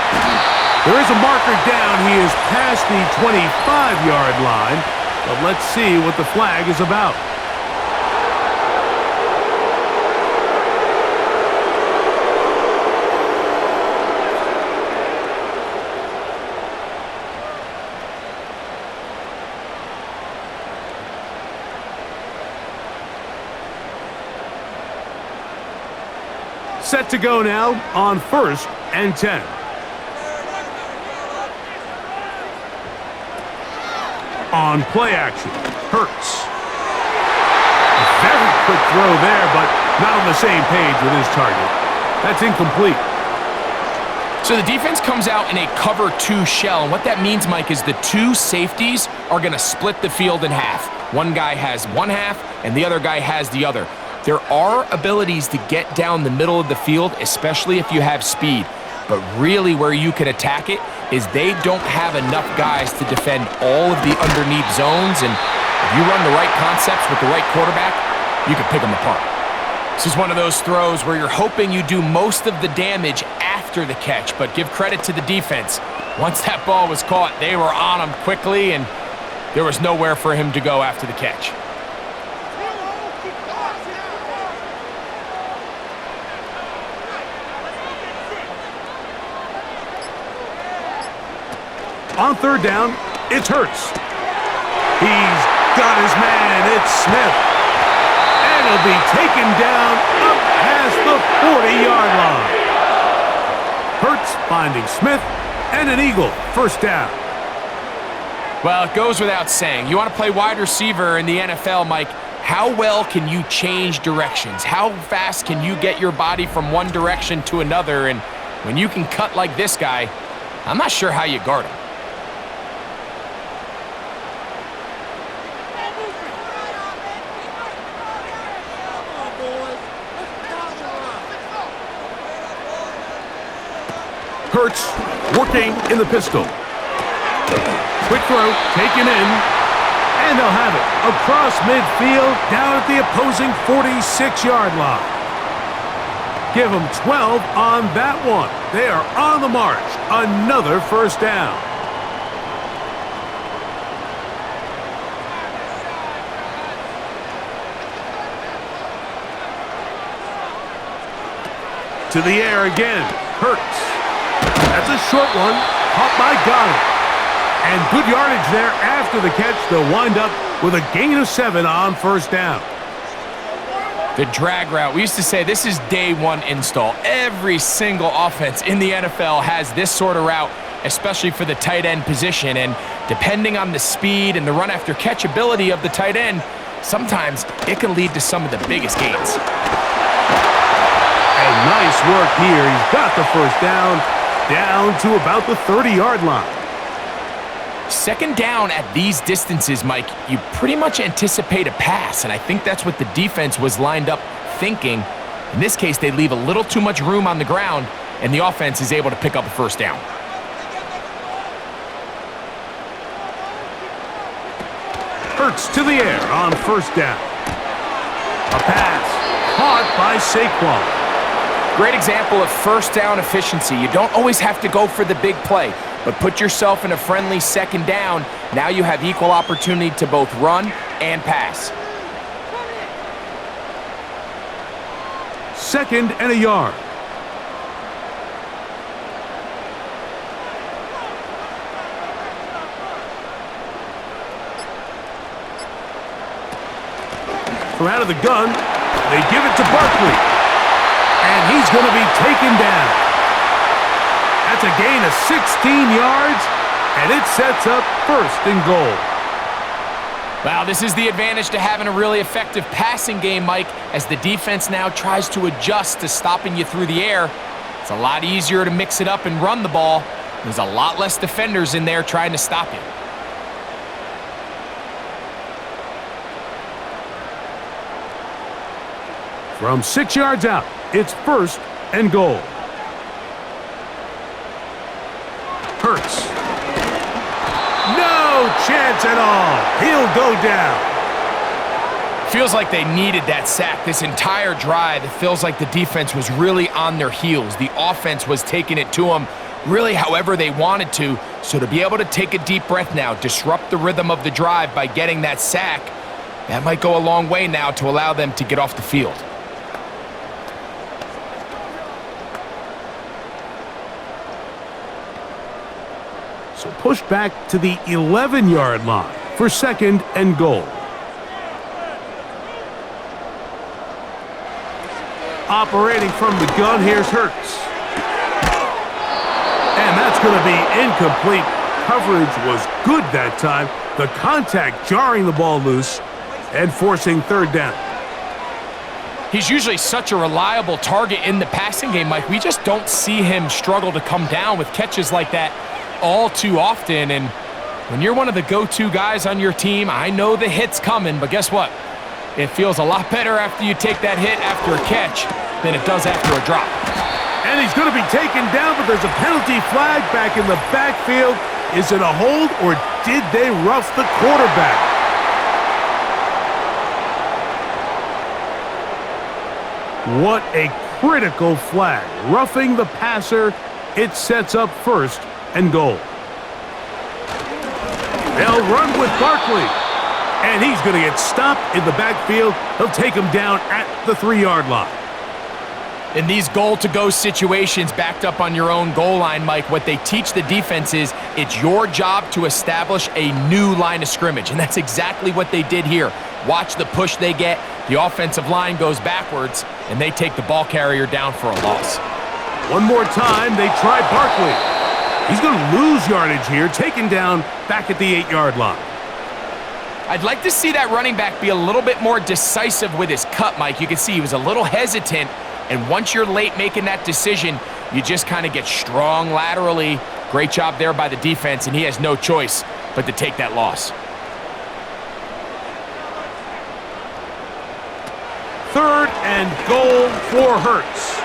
There is a marker down. He is past the 25-yard line, but let's see what the flag is about. Set to go now on 1st and 10. On play action, Hurts. A very quick throw there, but not on the same page with his target. That's incomplete. So the defense comes out in a cover 2 shell, and what that means, Mike, is the 2 safeties are going to split the field in half. One guy has one half, and the other guy has the other. There are abilities to get down the middle of the field, especially if you have speed. But really where you can attack it is they don't have enough guys to defend all of the underneath zones. And if you run the right concepts with the right quarterback, you can pick them apart. This is one of those throws where you're hoping you do most of the damage after the catch, but give credit to the defense. Once that ball was caught, they were on him quickly, and there was nowhere for him to go after the catch. On 3rd down, it's Hurts. He's got his man. It's Smith. And And he'll be taken down up past the 40-yard line. Hurts finding Smith, and an Eagle first down. Well, it goes without saying. You want to play wide receiver in the NFL, Mike, how well can you change directions? How fast can you get your body from one direction to another? And when you can cut like this guy, I'm not sure how you guard him. Hurts working in the pistol. Quick throw, taken in, and they'll have it across midfield down at the opposing 46-yard line. Give them 12 on that one. They are on the march. Another first down. To the air again. Hurts. That's a short one. Caught by Goddard. And good yardage there after the catch. They'll wind up with a gain of 7 on first down. The drag route. We used to say this is day one install. Every single offense in the NFL has this sort of route, especially for the tight end position. And depending on the speed and the run after catch ability of the tight end, sometimes it can lead to some of the biggest gains. And nice work here. He's got the first down to about the 30-yard line. Second down at these distances, Mike, you pretty much anticipate a pass, and I think that's what the defense was lined up thinking. In this case, they leave a little too much room on the ground, and the offense is able to pick up a first down. Hurts to the air on first down. A pass caught by Saquon. Great example of first down efficiency. You don't always have to go for the big play, but put yourself in a friendly second down. Now you have equal opportunity to both run and pass. Second and a yard. From out of the gun, they give it to Barkley. And he's going to be taken down. That's a gain of 16 yards, and it sets up first and goal. Wow, this is the advantage to having a really effective passing game, Mike, as the defense now tries to adjust to stopping you through the air. It's a lot easier to mix it up and run the ball. There's a lot less defenders in there trying to stop you. From 6 yards out, it's first and goal. Hurts. No chance at all. He'll go down. Feels like they needed that sack this entire drive. It feels like the defense was really on their heels. The offense was taking it to them really however they wanted to. So to be able to take a deep breath now, disrupt the rhythm of the drive by getting that sack, that might go a long way now to allow them to get off the field. So pushed back to the 11-yard line for second and goal. Operating from the gun, here's Hurts. And that's going to be incomplete. Coverage was good that time. The contact jarring the ball loose and forcing third down. He's usually such a reliable target in the passing game, Mike. We just don't see him struggle to come down with catches like that all too often. And when you're one of the go-to guys on your team, I know the hit's coming, but guess what? It feels a lot better after you take that hit after a catch than it does after a drop. And he's going to be taken down, but there's a penalty flag back in the backfield. Is it a hold, or did they rough the quarterback? What a critical flag. Roughing the passer, it sets up first and goal. They'll run with Barkley. And he's going to get stopped in the backfield. He'll take him down at the 3-yard line. In these goal-to-go situations backed up on your own goal line, Mike, what they teach the defense is it's your job to establish a new line of scrimmage, and that's exactly what they did here. Watch the push they get, The offensive line goes backwards, and they take the ball carrier down for a loss. One more time, they try Barkley. He's going to lose yardage here, taken down back at the 8-yard line. I'd like to see that running back be a little bit more decisive with his cut, Mike. You can see he was a little hesitant, and once you're late making that decision, you just kind of get strong laterally. Great job there by the defense, and he has no choice but to take that loss. Third and goal for Hurts.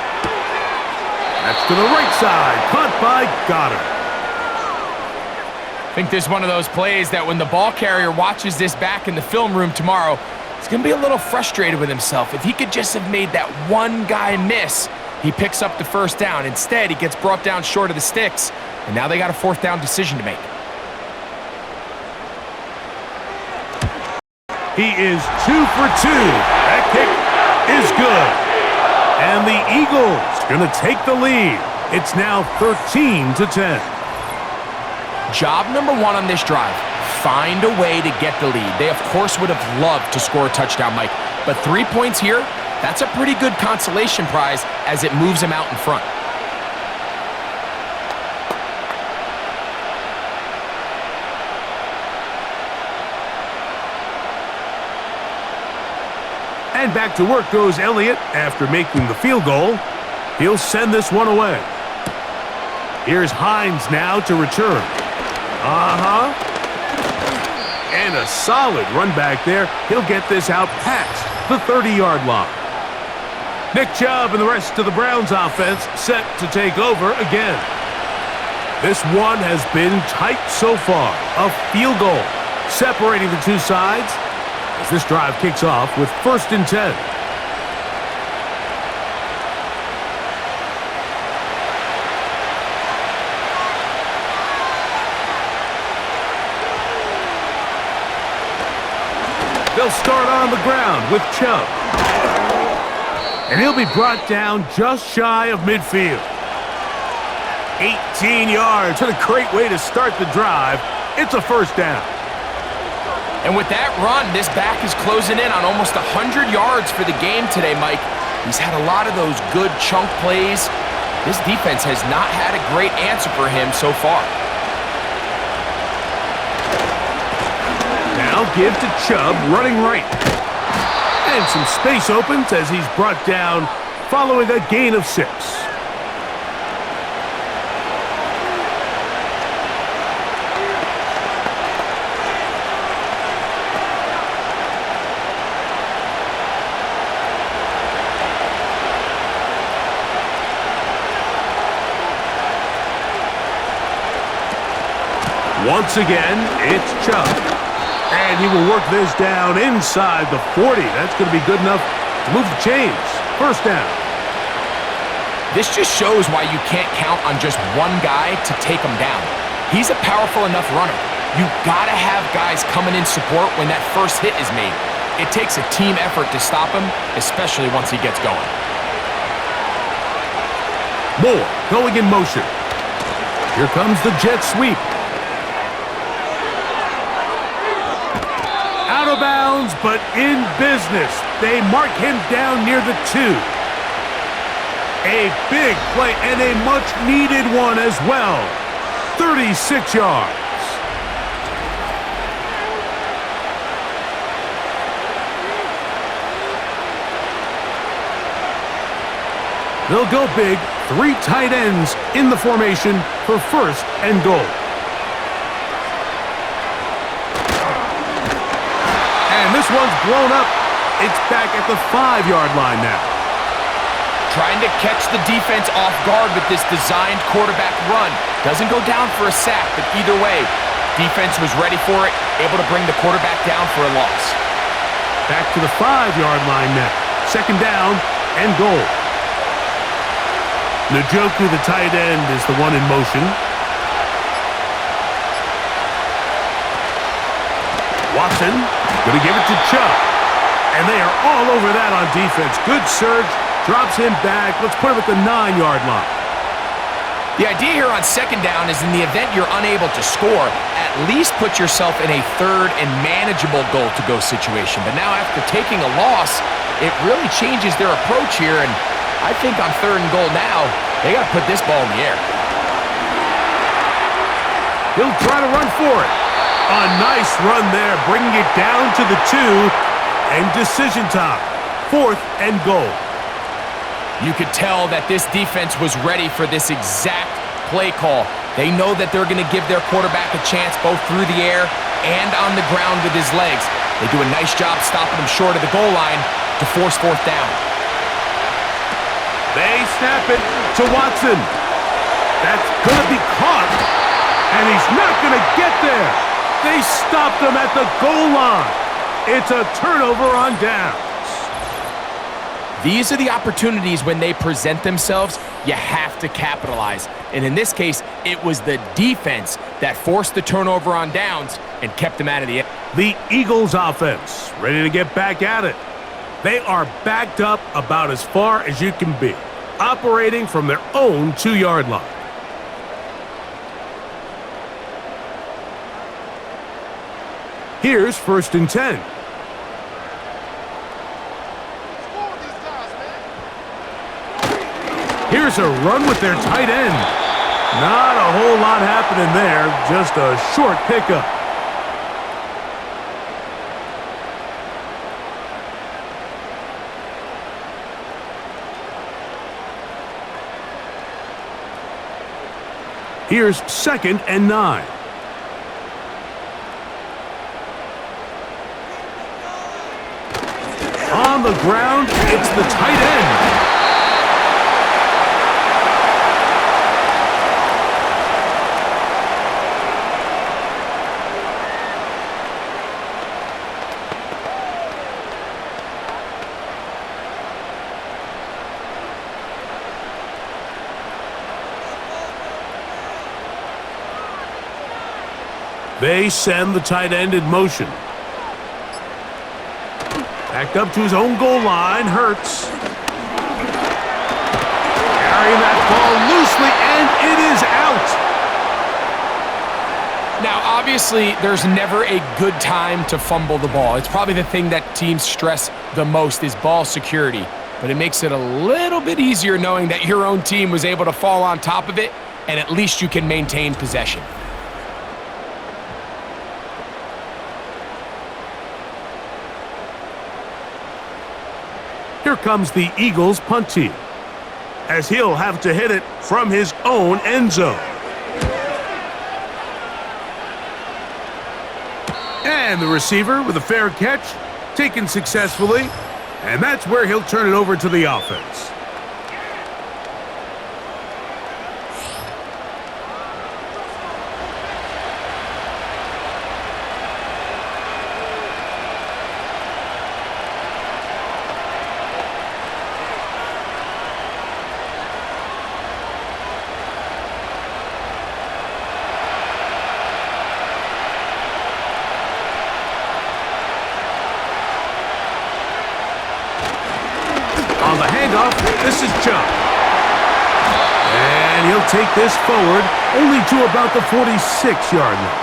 That's to the right side, caught by Goddard. I think this is one of those plays that when the ball carrier watches this back in the film room tomorrow, he's going to be a little frustrated with himself. If he could just have made that one guy miss, he picks up the first down. Instead, he gets brought down short of the sticks, and now they got a fourth down decision to make. He is 2 for 2. That kick is good. And the Eagles going to take the lead. It's now 13-10. Job number one on this drive, find a way to get the lead. They, of course, would have loved to score a touchdown, Mike. But 3 points here, that's a pretty good consolation prize as it moves them out in front. And back to work goes Elliott after making the field goal. He'll send this one away. Here's Hines now to return. And a solid run back there. He'll get this out past the 30-yard line. Nick Chubb and the rest of the Browns offense set to take over again. This one has been tight so far. A field goal separating the two sides as this drive kicks off with 1st and 10. They'll start on the ground with Chubb. And he'll be brought down just shy of midfield. 18 yards. What a great way to start the drive. It's a first down. And with that run, this back is closing in on almost 100 yards for the game today, Mike. He's had a lot of those good chunk plays. This defense has not had a great answer for him so far. Now give to Chubb, running right. And some space opens as he's brought down following a gain of 6. Once again, it's Chubb. And he will work this down inside the 40. That's going to be good enough to move the chains. First down. This just shows why you can't count on just one guy to take him down. He's a powerful enough runner. You've got to have guys coming in support when that first hit is made. It takes a team effort to stop him, especially once he gets going. Moore going in motion. Here comes the jet sweep. Out of bounds, but in business. They mark him down near the 2. A big play and a much-needed one as well. 36 yards. They'll go big. 3 tight ends in the formation for 1st and goal. And this one's blown up. It's back at the 5-yard line now. Trying to catch the defense off guard with this designed quarterback run. Doesn't go down for a sack, but either way, defense was ready for it, able to bring the quarterback down for a loss. Back to the 5-yard line now. 2nd down and goal. Njoku, the tight end, is the one in motion. Watson going to give it to Chubb. And they are all over that on defense. Good surge. Drops him back. Let's put him at the 9-yard line. The idea here on second down is in the event you're unable to score, at least put yourself in a third and manageable goal-to-go situation. But now after taking a loss, it really changes their approach here, and I think on third and goal now, they got to put this ball in the air. He'll try to run for it. A nice run there, bringing it down to the 2, and decision time. 4th and goal. You could tell that this defense was ready for this exact play call. They know that they're going to give their quarterback a chance both through the air and on the ground with his legs. They do a nice job stopping him short of the goal line to force 4th down. They snap it to Watson. That's going to be caught, and he's not going to get there. They stopped him at the goal line. It's a turnover on downs. These are the opportunities when they present themselves, you have to capitalize. And in this case, it was the defense that forced the turnover on downs and kept them out of the end. The Eagles offense ready to get back at it. They are backed up about as far as you can be, operating from their own 2-yard line. Here's 1st and 10. Here's a run with their tight end. Not a whole lot happening there, just a short pickup. Here's 2nd and 9. On the ground, it's the tight end. They send the tight end in motion. Backed up to his own goal line, Hurts. Carrying that ball loosely, and it is out. Now, obviously, there's never a good time to fumble the ball. It's probably the thing that teams stress the most is ball security. But it makes it a little bit easier knowing that your own team was able to fall on top of it, and at least you can maintain possession. Here comes the Eagles punt team, as he'll have to hit it from his own end zone. And the receiver with a fair catch, taken successfully, and that's where he'll turn it over to the offense. On the handoff, this is Chubb. And he'll take this forward only to about the 46-yard line.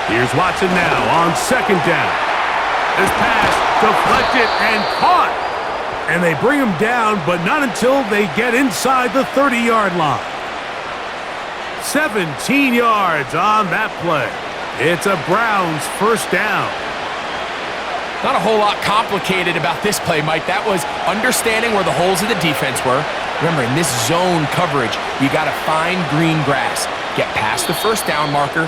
Here's Watson now on 2nd down. This pass deflected and caught. And they bring him down, but not until they get inside the 30-yard line. 17 yards on that play. It's a Browns 1st down. Not a whole lot complicated about this play, Mike. That was understanding where the holes of the defense were. Remember, in this zone coverage, you got to find green grass. Get past the 1st down marker,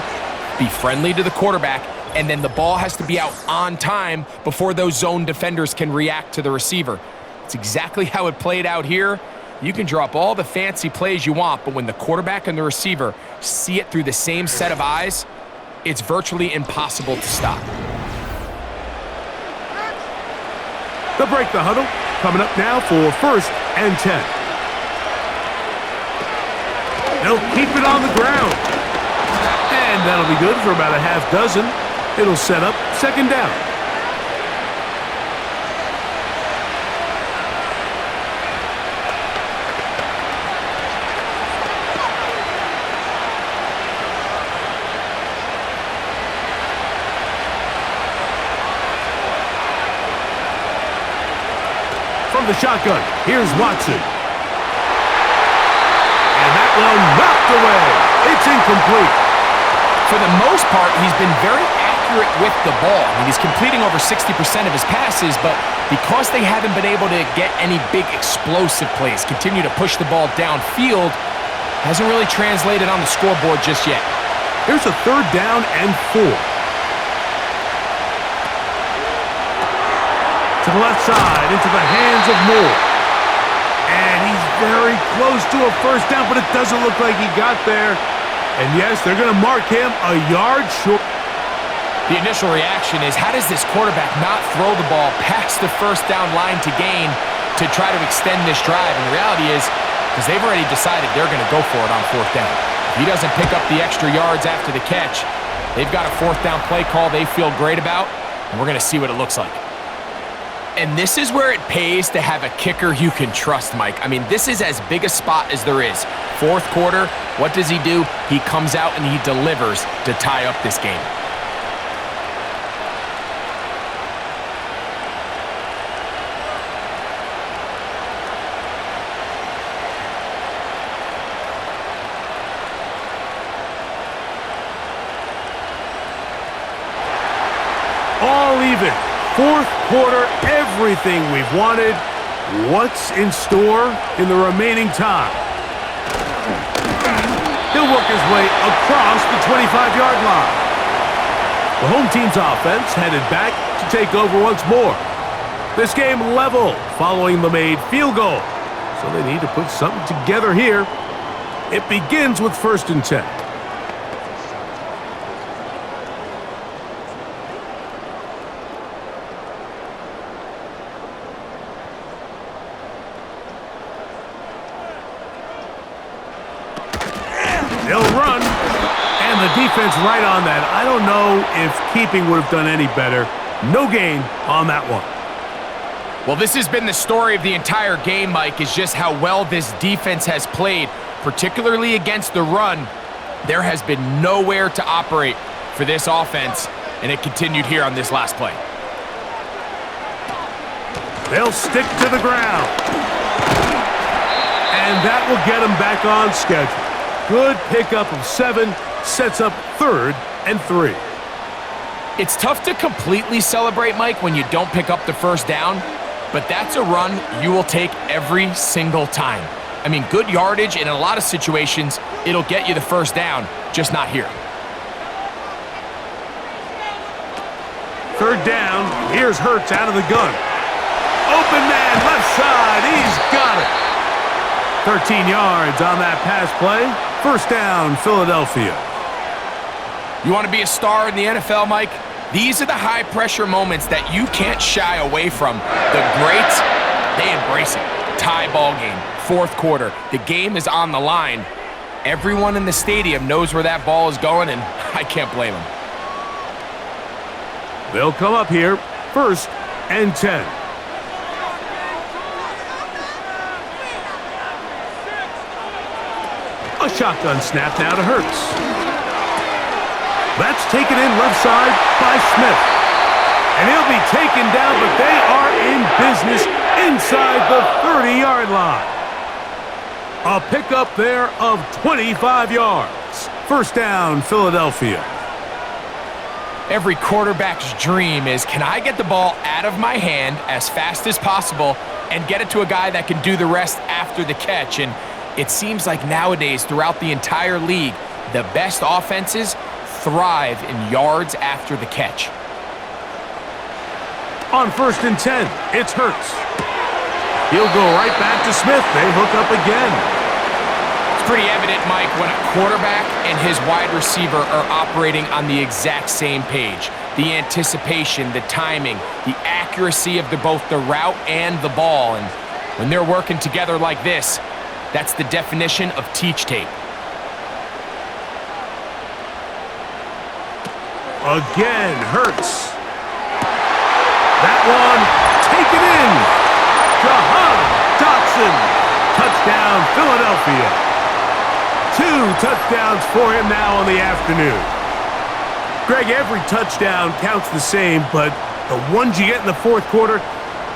be friendly to the quarterback, and then the ball has to be out on time before those zone defenders can react to the receiver. It's exactly how it played out here. You can drop all the fancy plays you want, but when the quarterback and the receiver see it through the same set of eyes, it's virtually impossible to stop. They'll break the huddle. Coming up now for 1st and 10. They'll keep it on the ground. And that'll be good for about a half dozen. It'll set up second down. From the shotgun, here's Watson. And that one knocked away. It's incomplete. For the most part, he's been very accurate with the ball. I mean, he's completing over 60% of his passes, but because they haven't been able to get any big explosive plays, continue to push the ball downfield, hasn't really translated on the scoreboard just yet. Here's a third down and 4. To the left side, into the hands of Moore. And he's very close to a first down, but it doesn't look like he got there. And yes, they're going to mark him a yard short. The initial reaction is, how does this quarterback not throw the ball past the first down line to gain to try to extend this drive? And the reality is, because they've already decided they're going to go for it on fourth down. If he doesn't pick up the extra yards after the catch, they've got a fourth down play call they feel great about, and we're going to see what it looks like. And this is where it pays to have a kicker you can trust, Mike. I mean, this is as big a spot as there is. Fourth quarter, what does he do? He comes out and he delivers to tie up this game. All even. Fourth quarter, everything we've wanted. What's in store in the remaining time? He'll work his way across the 25-yard line. The home team's offense headed back to take over once more. This game level following the made field goal. So they need to put something together here. It begins with 1st and 10. They'll run, and the defense right on that. I don't know if keeping would have done any better. No gain on that one. Well, this has been the story of the entire game, Mike, is just how well this defense has played, particularly against the run. There has been nowhere to operate for this offense, and it continued here on this last play. They'll stick to the ground. And that will get them back on schedule. Good pickup of 7, sets up 3rd and 3. It's tough to completely celebrate, Mike, when you don't pick up the first down, but that's a run you will take every single time. I mean, good yardage, and in a lot of situations, it'll get you the first down, just not here. 3rd down, here's Hurts out of the gun. Open man, left side, he's got it. 13 yards on that pass play. 1st down, Philadelphia. You want to be a star in the NFL, Mike? These are the high-pressure moments that you can't shy away from. The greats, they embrace it. Tie ball game, 4th quarter. The game is on the line. Everyone in the stadium knows where that ball is going, and I can't blame them. They'll come up here, 1st and 10. A shotgun snap now to Hurts. That's taken in left side by Smith. And he'll be taken down, but they are in business inside the 30-yard line. A pickup there of 25 yards. 1st down, Philadelphia. Every quarterback's dream is, can I get the ball out of my hand as fast as possible and get it to a guy that can do the rest after the catch? And it seems like nowadays, throughout the entire league, the best offenses thrive in yards after the catch. On 1st and 10, it's Hurts. He'll go right back to Smith. They hook up again. It's pretty evident, Mike, when a quarterback and his wide receiver are operating on the exact same page. The anticipation, the timing, the accuracy of both the route and the ball. And when they're working together like this, that's the definition of teach tape. Again, Hurts. That one, taken in. Jahan Dotson. Touchdown, Philadelphia. 2 touchdowns for him now on the afternoon. Greg, every touchdown counts the same, but the ones you get in the fourth quarter,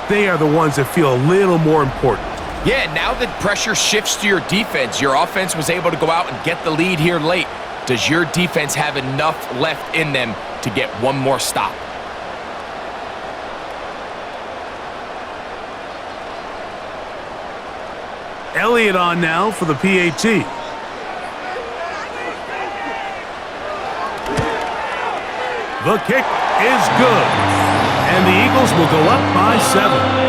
they are the ones that feel a little more important. Yeah, now that pressure shifts to your defense, your offense was able to go out and get the lead here late. Does your defense have enough left in them to get one more stop? Elliott on now for the PAT. The kick is good, and the Eagles will go up by 7.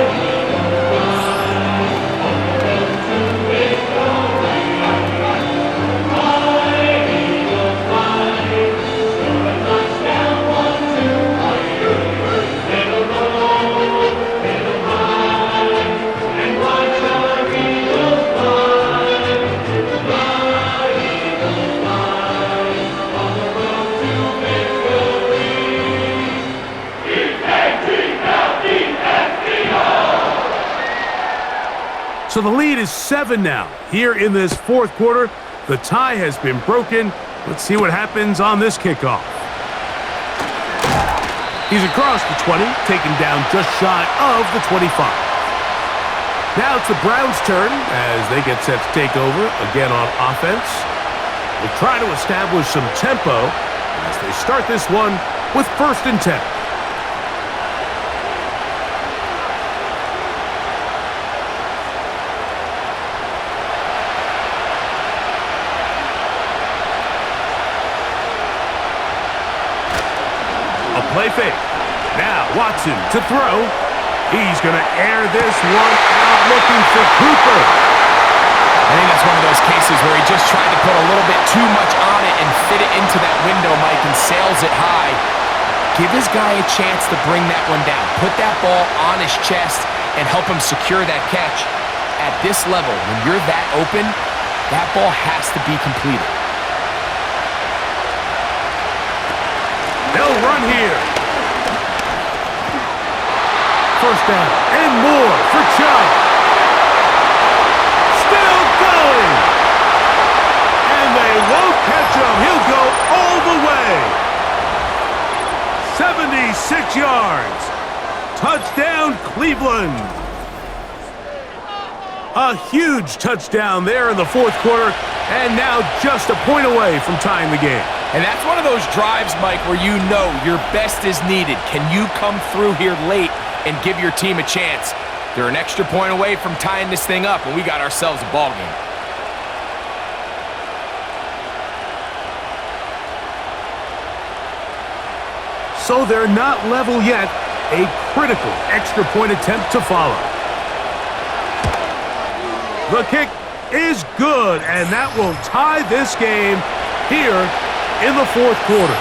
So the lead is 7 now. Here in this fourth quarter, the tie has been broken. Let's see what happens on this kickoff. He's across the 20, taken down just shy of the 25. Now it's the Browns' turn as they get set to take over again on offense. They'll try to establish some tempo as they start this one with 1st and 10. Play fake. Now Watson to throw. He's going to air this one out looking for Cooper. I think that's one of those cases where he just tried to put a little bit too much on it and fit it into that window, Mike, and sails it high. Give his guy a chance to bring that one down. Put that ball on his chest and help him secure that catch. At this level, when you're that open, that ball has to be completed. They'll run here. 1st down and more for Chubb. Still going. And they won't catch him. He'll go all the way. 76 yards. Touchdown, Cleveland. A huge touchdown there in the fourth quarter, and now just a point away from tying the game. And that's one of those drives, Mike, where you know your best is needed. Can you come through here late and give your team a chance? They're an extra point away from tying this thing up, and we got ourselves a ball game. So they're not level yet. A critical extra point attempt to follow. The kick is good, and that will tie this game here in the fourth quarter.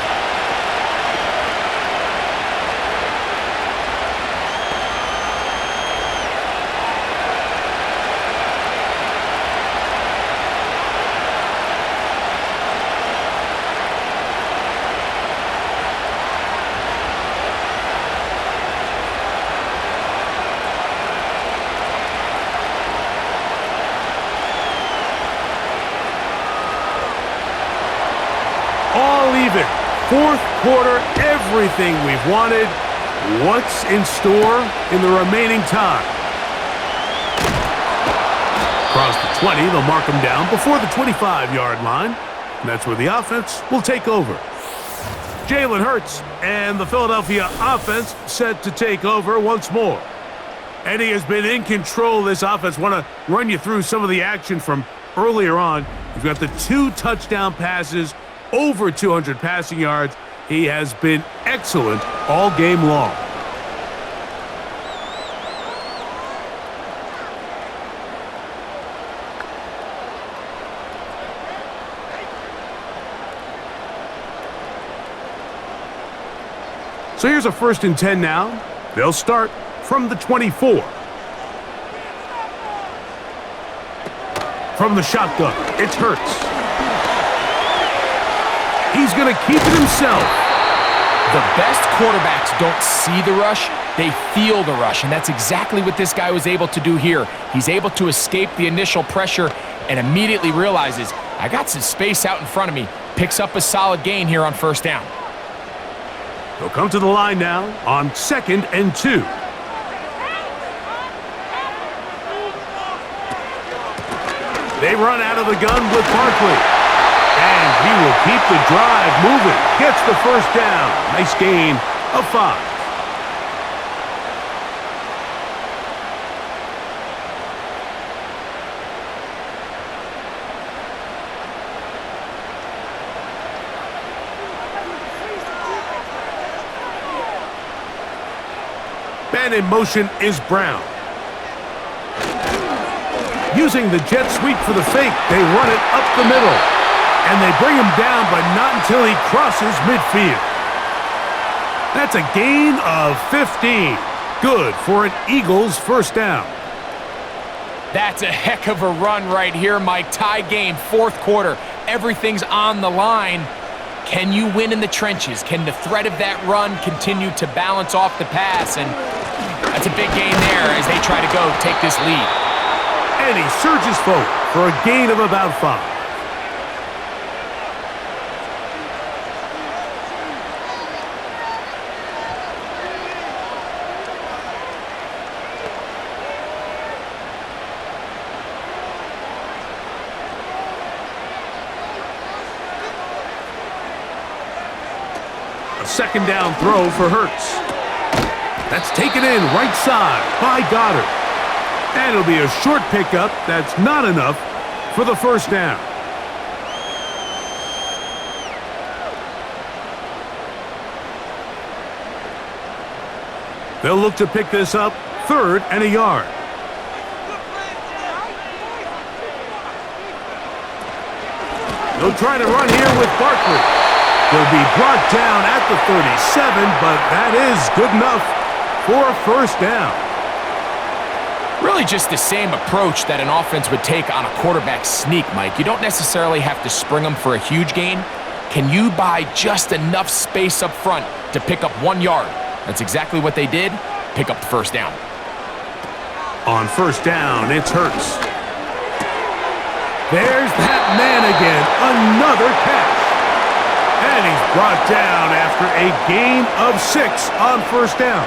Fourth quarter, everything we've wanted. What's in store in the remaining time? Across the 20, they'll mark him down before the 25-yard line. And that's where the offense will take over. Jalen Hurts and the Philadelphia offense set to take over once more. And he has been in control of this offense. Want to run you through some of the action from earlier on. You've got the 2 touchdown passes, over 200 passing yards. He has been excellent all game long. So here's a 1st and 10 now. They'll start from the 24. From the shotgun, it's Hurts. He's going to keep it himself. The best quarterbacks don't see the rush, they feel the rush, and that's exactly what this guy was able to do here. He's able to escape the initial pressure and immediately realizes, I got some space out in front of me. Picks up a solid gain here on first down. They'll come to the line now on 2nd and 2. They run out of the gun with Barkley. And he will keep the drive moving. Gets the first down. Nice gain of 5. Man in motion is Brown. Using the jet sweep for the fake, they run it up the middle. And they bring him down, but not until he crosses midfield. That's a gain of 15. Good for an Eagles first down. That's a heck of a run right here, Mike. Tie game, fourth quarter. Everything's on the line. Can you win in the trenches? Can the threat of that run continue to balance off the pass? And that's a big gain there as they try to go take this lead. And he surges forward for a gain of about 5. Second down throw for Hurts. That's taken in right side by Goddard. And it'll be a short pickup. That's not enough for the first down. They'll look to pick this up 3rd and a yard. They'll try to run here with Barkley. They'll be brought down at the 37, but that is good enough for a first down. Really just the same approach that an offense would take on a quarterback sneak, Mike. You don't necessarily have to spring them for a huge gain. Can you buy just enough space up front to pick up 1 yard? That's exactly what they did. Pick up the first down. On first down, it's Hurts. There's that man again. Another catch. And he's brought down after a gain of 6 on first down.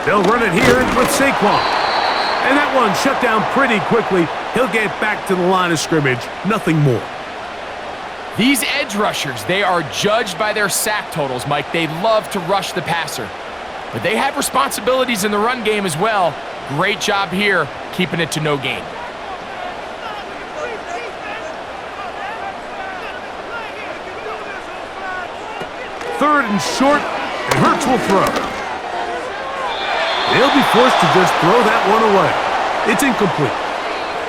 They'll run it here with Saquon. And that one shut down pretty quickly. He'll get back to the line of scrimmage. Nothing more. These edge rushers, they are judged by their sack totals, Mike. They love to rush the passer. But they have responsibilities in the run game as well. Great job here, keeping it to no gain. Third and short, and Hurts will throw. They'll be forced to just throw that one away. It's incomplete.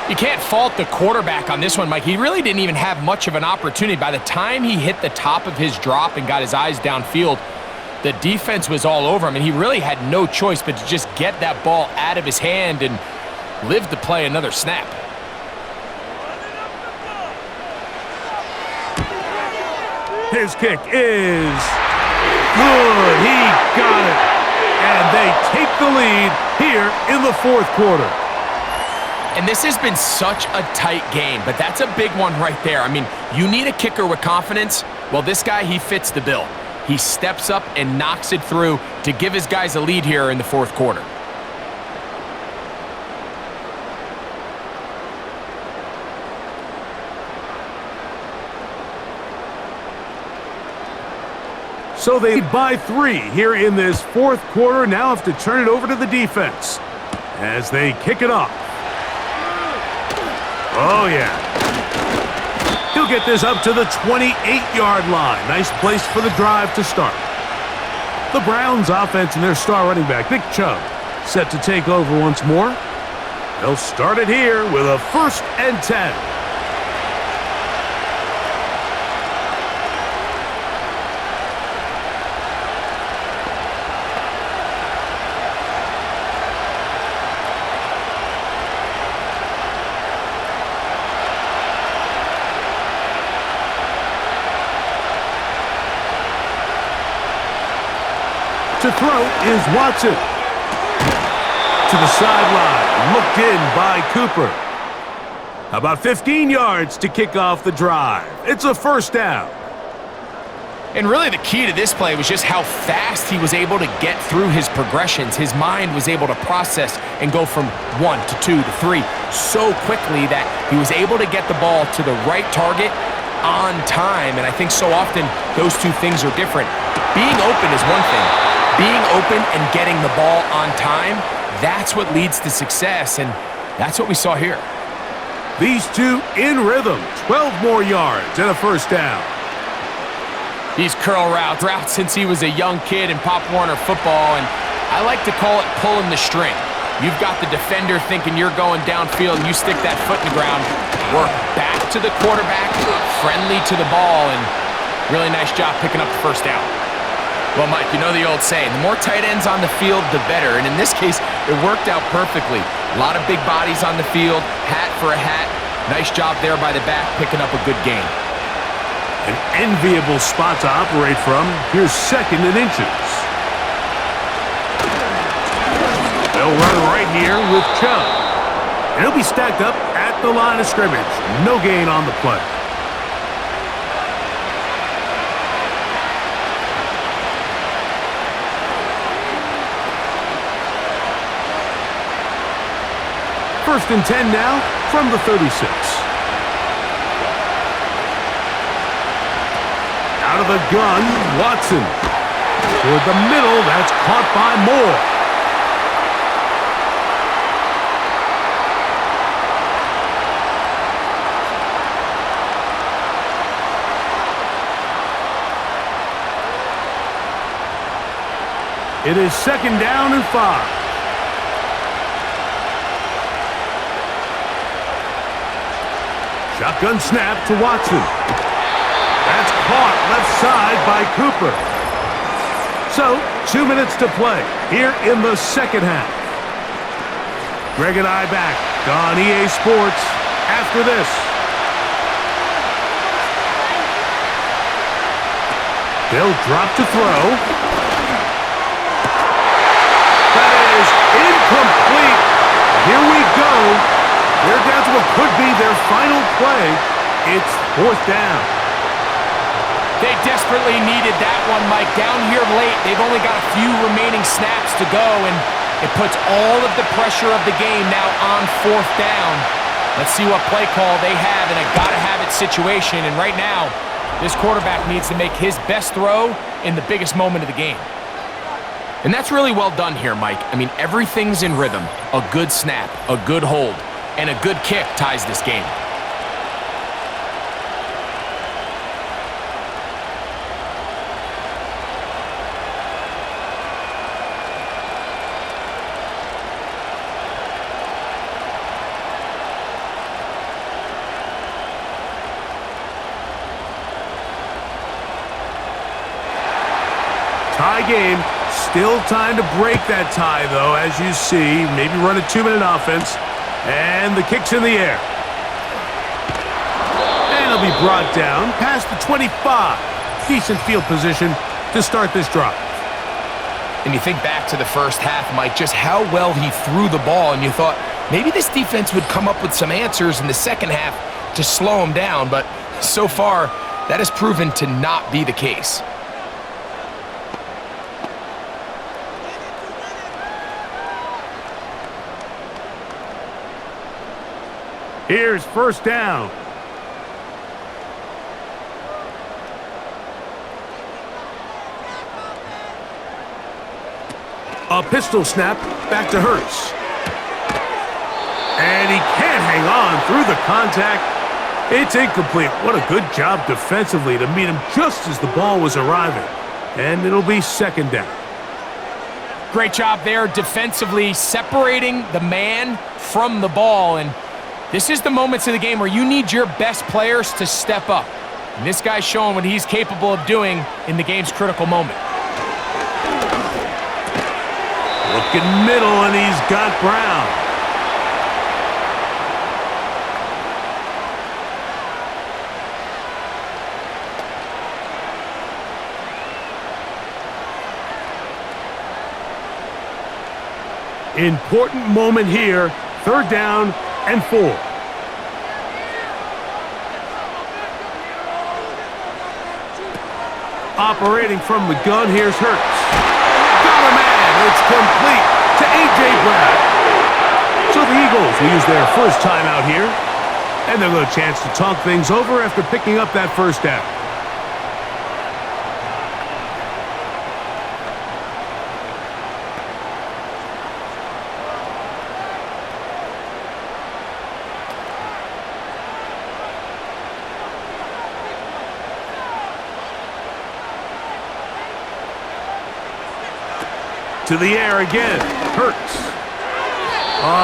You can't fault the quarterback on this one, Mike. He really didn't even have much of an opportunity. By the time he hit the top of his drop and got his eyes downfield, the defense was all over him, and he really had no choice but to just get that ball out of his hand and live to play another snap. His kick is good. He got it. And they take the lead here in the fourth quarter. And this has been such a tight game, but that's a big one right there. I mean, you need a kicker with confidence. Well, this guy, he fits the bill. He steps up and knocks it through to give his guys a lead here in the fourth quarter. So they lead by 3 here in this fourth quarter. Now have to turn it over to the defense as they kick it off. Oh, yeah. He'll get this up to the 28-yard line. Nice place for the drive to start. The Browns offense and their star running back, Nick Chubb, set to take over once more. They'll start it here with a 1st and 10. To throw is Watson. To the sideline, looked in by Cooper. About 15 yards to kick off the drive. It's a first down. And really the key to this play was just how fast he was able to get through his progressions. His mind was able to process and go from 1 to 2 to 3 so quickly that he was able to get the ball to the right target on time. And I think so often those two things are different. Being open is one thing. Being open and getting the ball on time, that's what leads to success, and that's what we saw here. These two in rhythm. 12 more yards and a first down. These curl routes since he was a young kid in Pop Warner football, and I like to call it pulling the string. You've got the defender thinking you're going downfield, and you stick that foot in the ground, work back to the quarterback, friendly to the ball, and really nice job picking up the first down. Well, Mike, you know the old saying, the more tight ends on the field, the better, and in this case, it worked out perfectly. A lot of big bodies on the field, hat for a hat. Nice job there by the back, picking up a good gain. An enviable spot to operate from. Here's 2nd and inches. They'll run right here with Chubb. And he'll be stacked up at the line of scrimmage. No gain on the play. First and 10 now from the 36. Out of the gun, Watson. Toward the middle, that's caught by Moore. It is 2nd down and 5. Shotgun snap to Watson. That's caught left side by Cooper. So, 2 minutes to play here in the second half. Greg and I back on EA Sports after this. They'll drop to throw. That is incomplete. Here we go. They're down to what could be their final play. It's 4th down. They desperately needed that one, Mike. Down here late, they've only got a few remaining snaps to go, and it puts all of the pressure of the game now on 4th down. Let's see what play call they have in a gotta-have-it situation, and right now, this quarterback needs to make his best throw in the biggest moment of the game. And that's really well done here, Mike. I mean, everything's in rhythm. A good snap, a good hold, and a good kick ties this game. Tie game. Still time to break that tie, though, as you see. Maybe run a 2-minute offense. And the kick's in the air. And it'll be brought down past the 25. Decent field position to start this drive. And you think back to the first half, Mike, just how well he threw the ball, and you thought maybe this defense would come up with some answers in the second half to slow him down, but so far, that has proven to not be the case. Here's 1st down. A pistol snap back to Hurts. And he can't hang on through the contact. It's incomplete. What a good job defensively to meet him just as the ball was arriving. And it'll be 2nd down. Great job there defensively, separating the man from the ball, and this is the moments of the game where you need your best players to step up. And this guy's showing what he's capable of doing in the game's critical moment. Looking middle, and he's got Brown. Important moment here. 3rd down and 4. Operating from the gun, here's Hurts. Got a man. It's complete to A.J. Brown. So the Eagles will use their first timeout here. And they'll get a chance to talk things over after picking up that first down. To the air again. Hurts.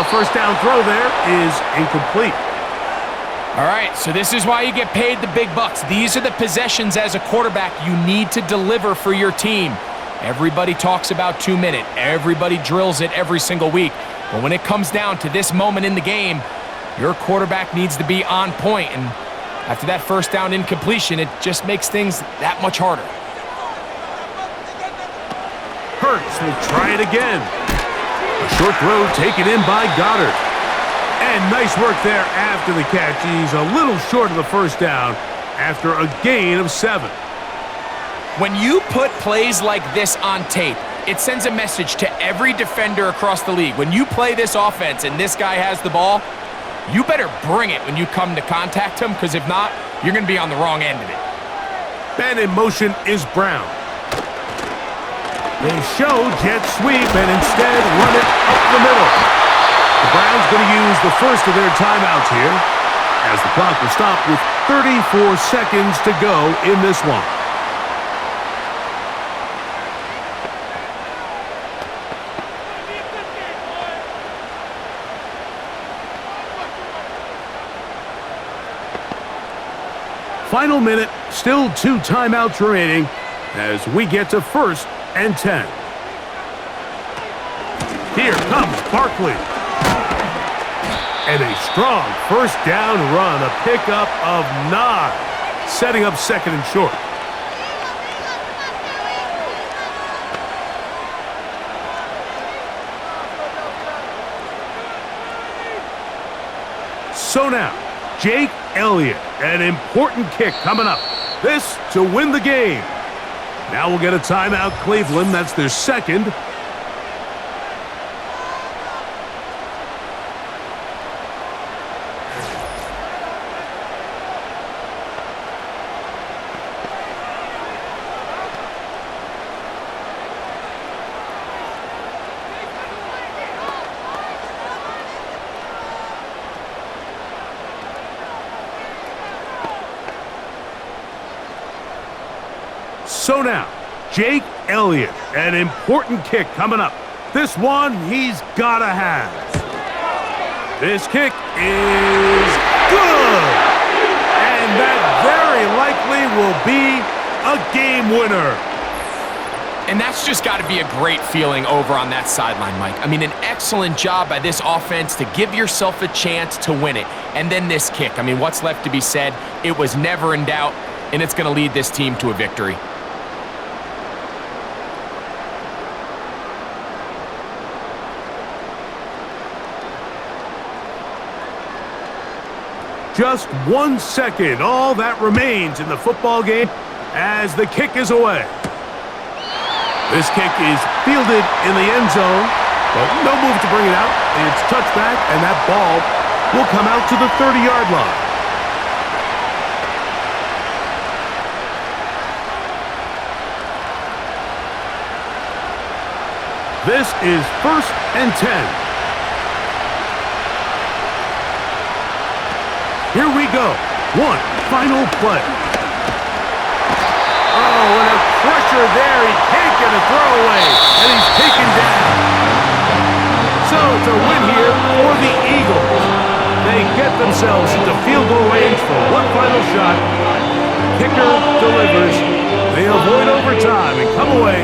First down throw there is incomplete. All right, so this is why you get paid the big bucks. These are the possessions as a quarterback you need to deliver for your team. Everybody talks about 2-minute. Everybody drills it every single week. But when it comes down to this moment in the game, your quarterback needs to be on point. And after that first down incompletion, it just makes things that much harder. Hurts will try it again. A short throw taken in by Goddard. And nice work there after the catch. He's a little short of the first down after a gain of 7. When you put plays like this on tape, it sends a message to every defender across the league. When you play this offense and this guy has the ball, you better bring it when you come to contact him, because if not, you're going to be on the wrong end of it. And in motion is Brown. They show jet sweep and instead run it up the middle. The Browns going to use the first of their timeouts here as the clock will stop with 34 seconds to go in this one. Final minute, still 2 timeouts remaining as we get to 1st and 10. Here comes Barkley. And a strong first down run, a pickup of 9, setting up 2nd and short. So now, Jake Elliott, an important kick coming up. This to win the game. Now we'll get a timeout, Cleveland. That's their 2nd. So now, Jake Elliott, an important kick coming up. This one he's got to have. This kick is good. And that very likely will be a game winner. And that's just got to be a great feeling over on that sideline, Mike. I mean, an excellent job by this offense to give yourself a chance to win it. And then this kick. I mean, what's left to be said? It was never in doubt, and it's going to lead this team to a victory. Just 1 second, all that remains in the football game as the kick is away. This kick is fielded in the end zone, but no move to bring it out. It's touchback, and that ball will come out to the 30-yard line. This is 1st and 10. Here we go. One final play. Oh, and a pressure there. He can't get a throw away, and he's taken down. So it's a win here for the Eagles. They get themselves into field goal range for one final shot. Kicker delivers. They avoid overtime and come away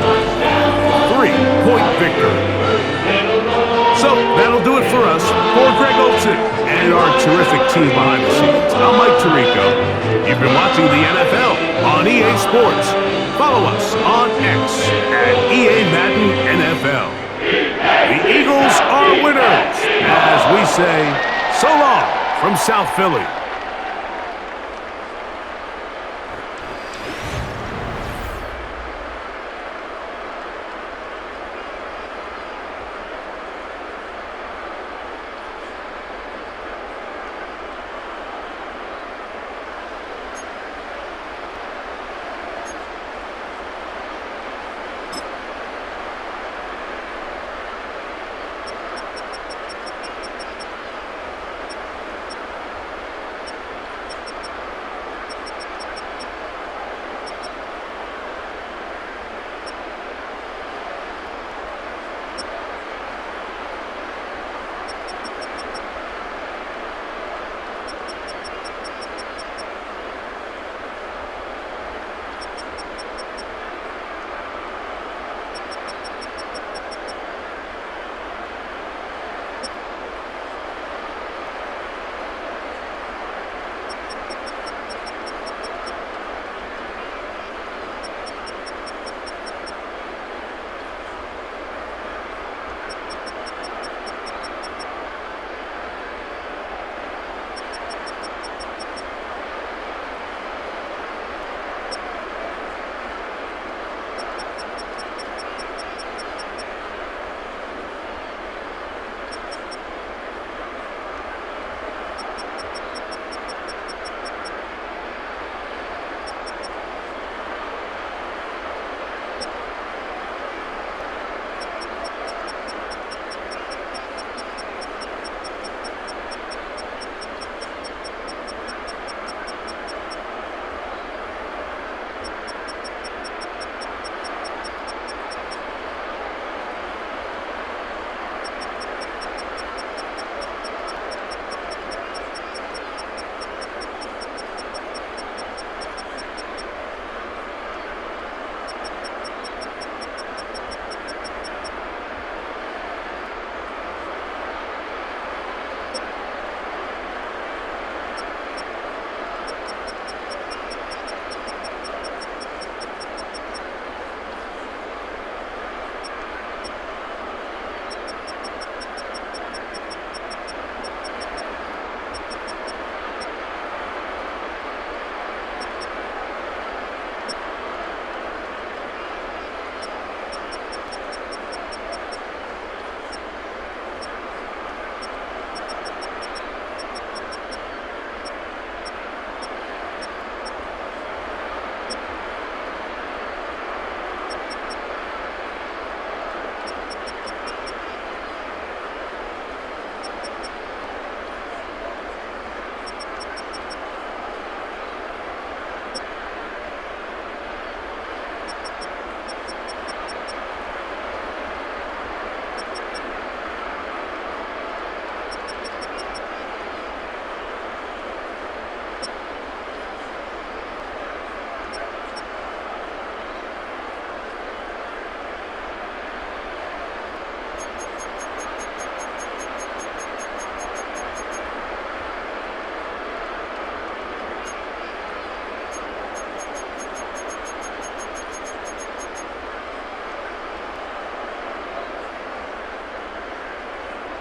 3-point victory. So that'll do it for us. For Greg Olsen and our terrific team behind the scenes, I'm Mike Tirico. You've been watching the NFL on EA Sports. Follow us on X at EA Madden NFL. The Eagles are winners, as we say so long from South Philly.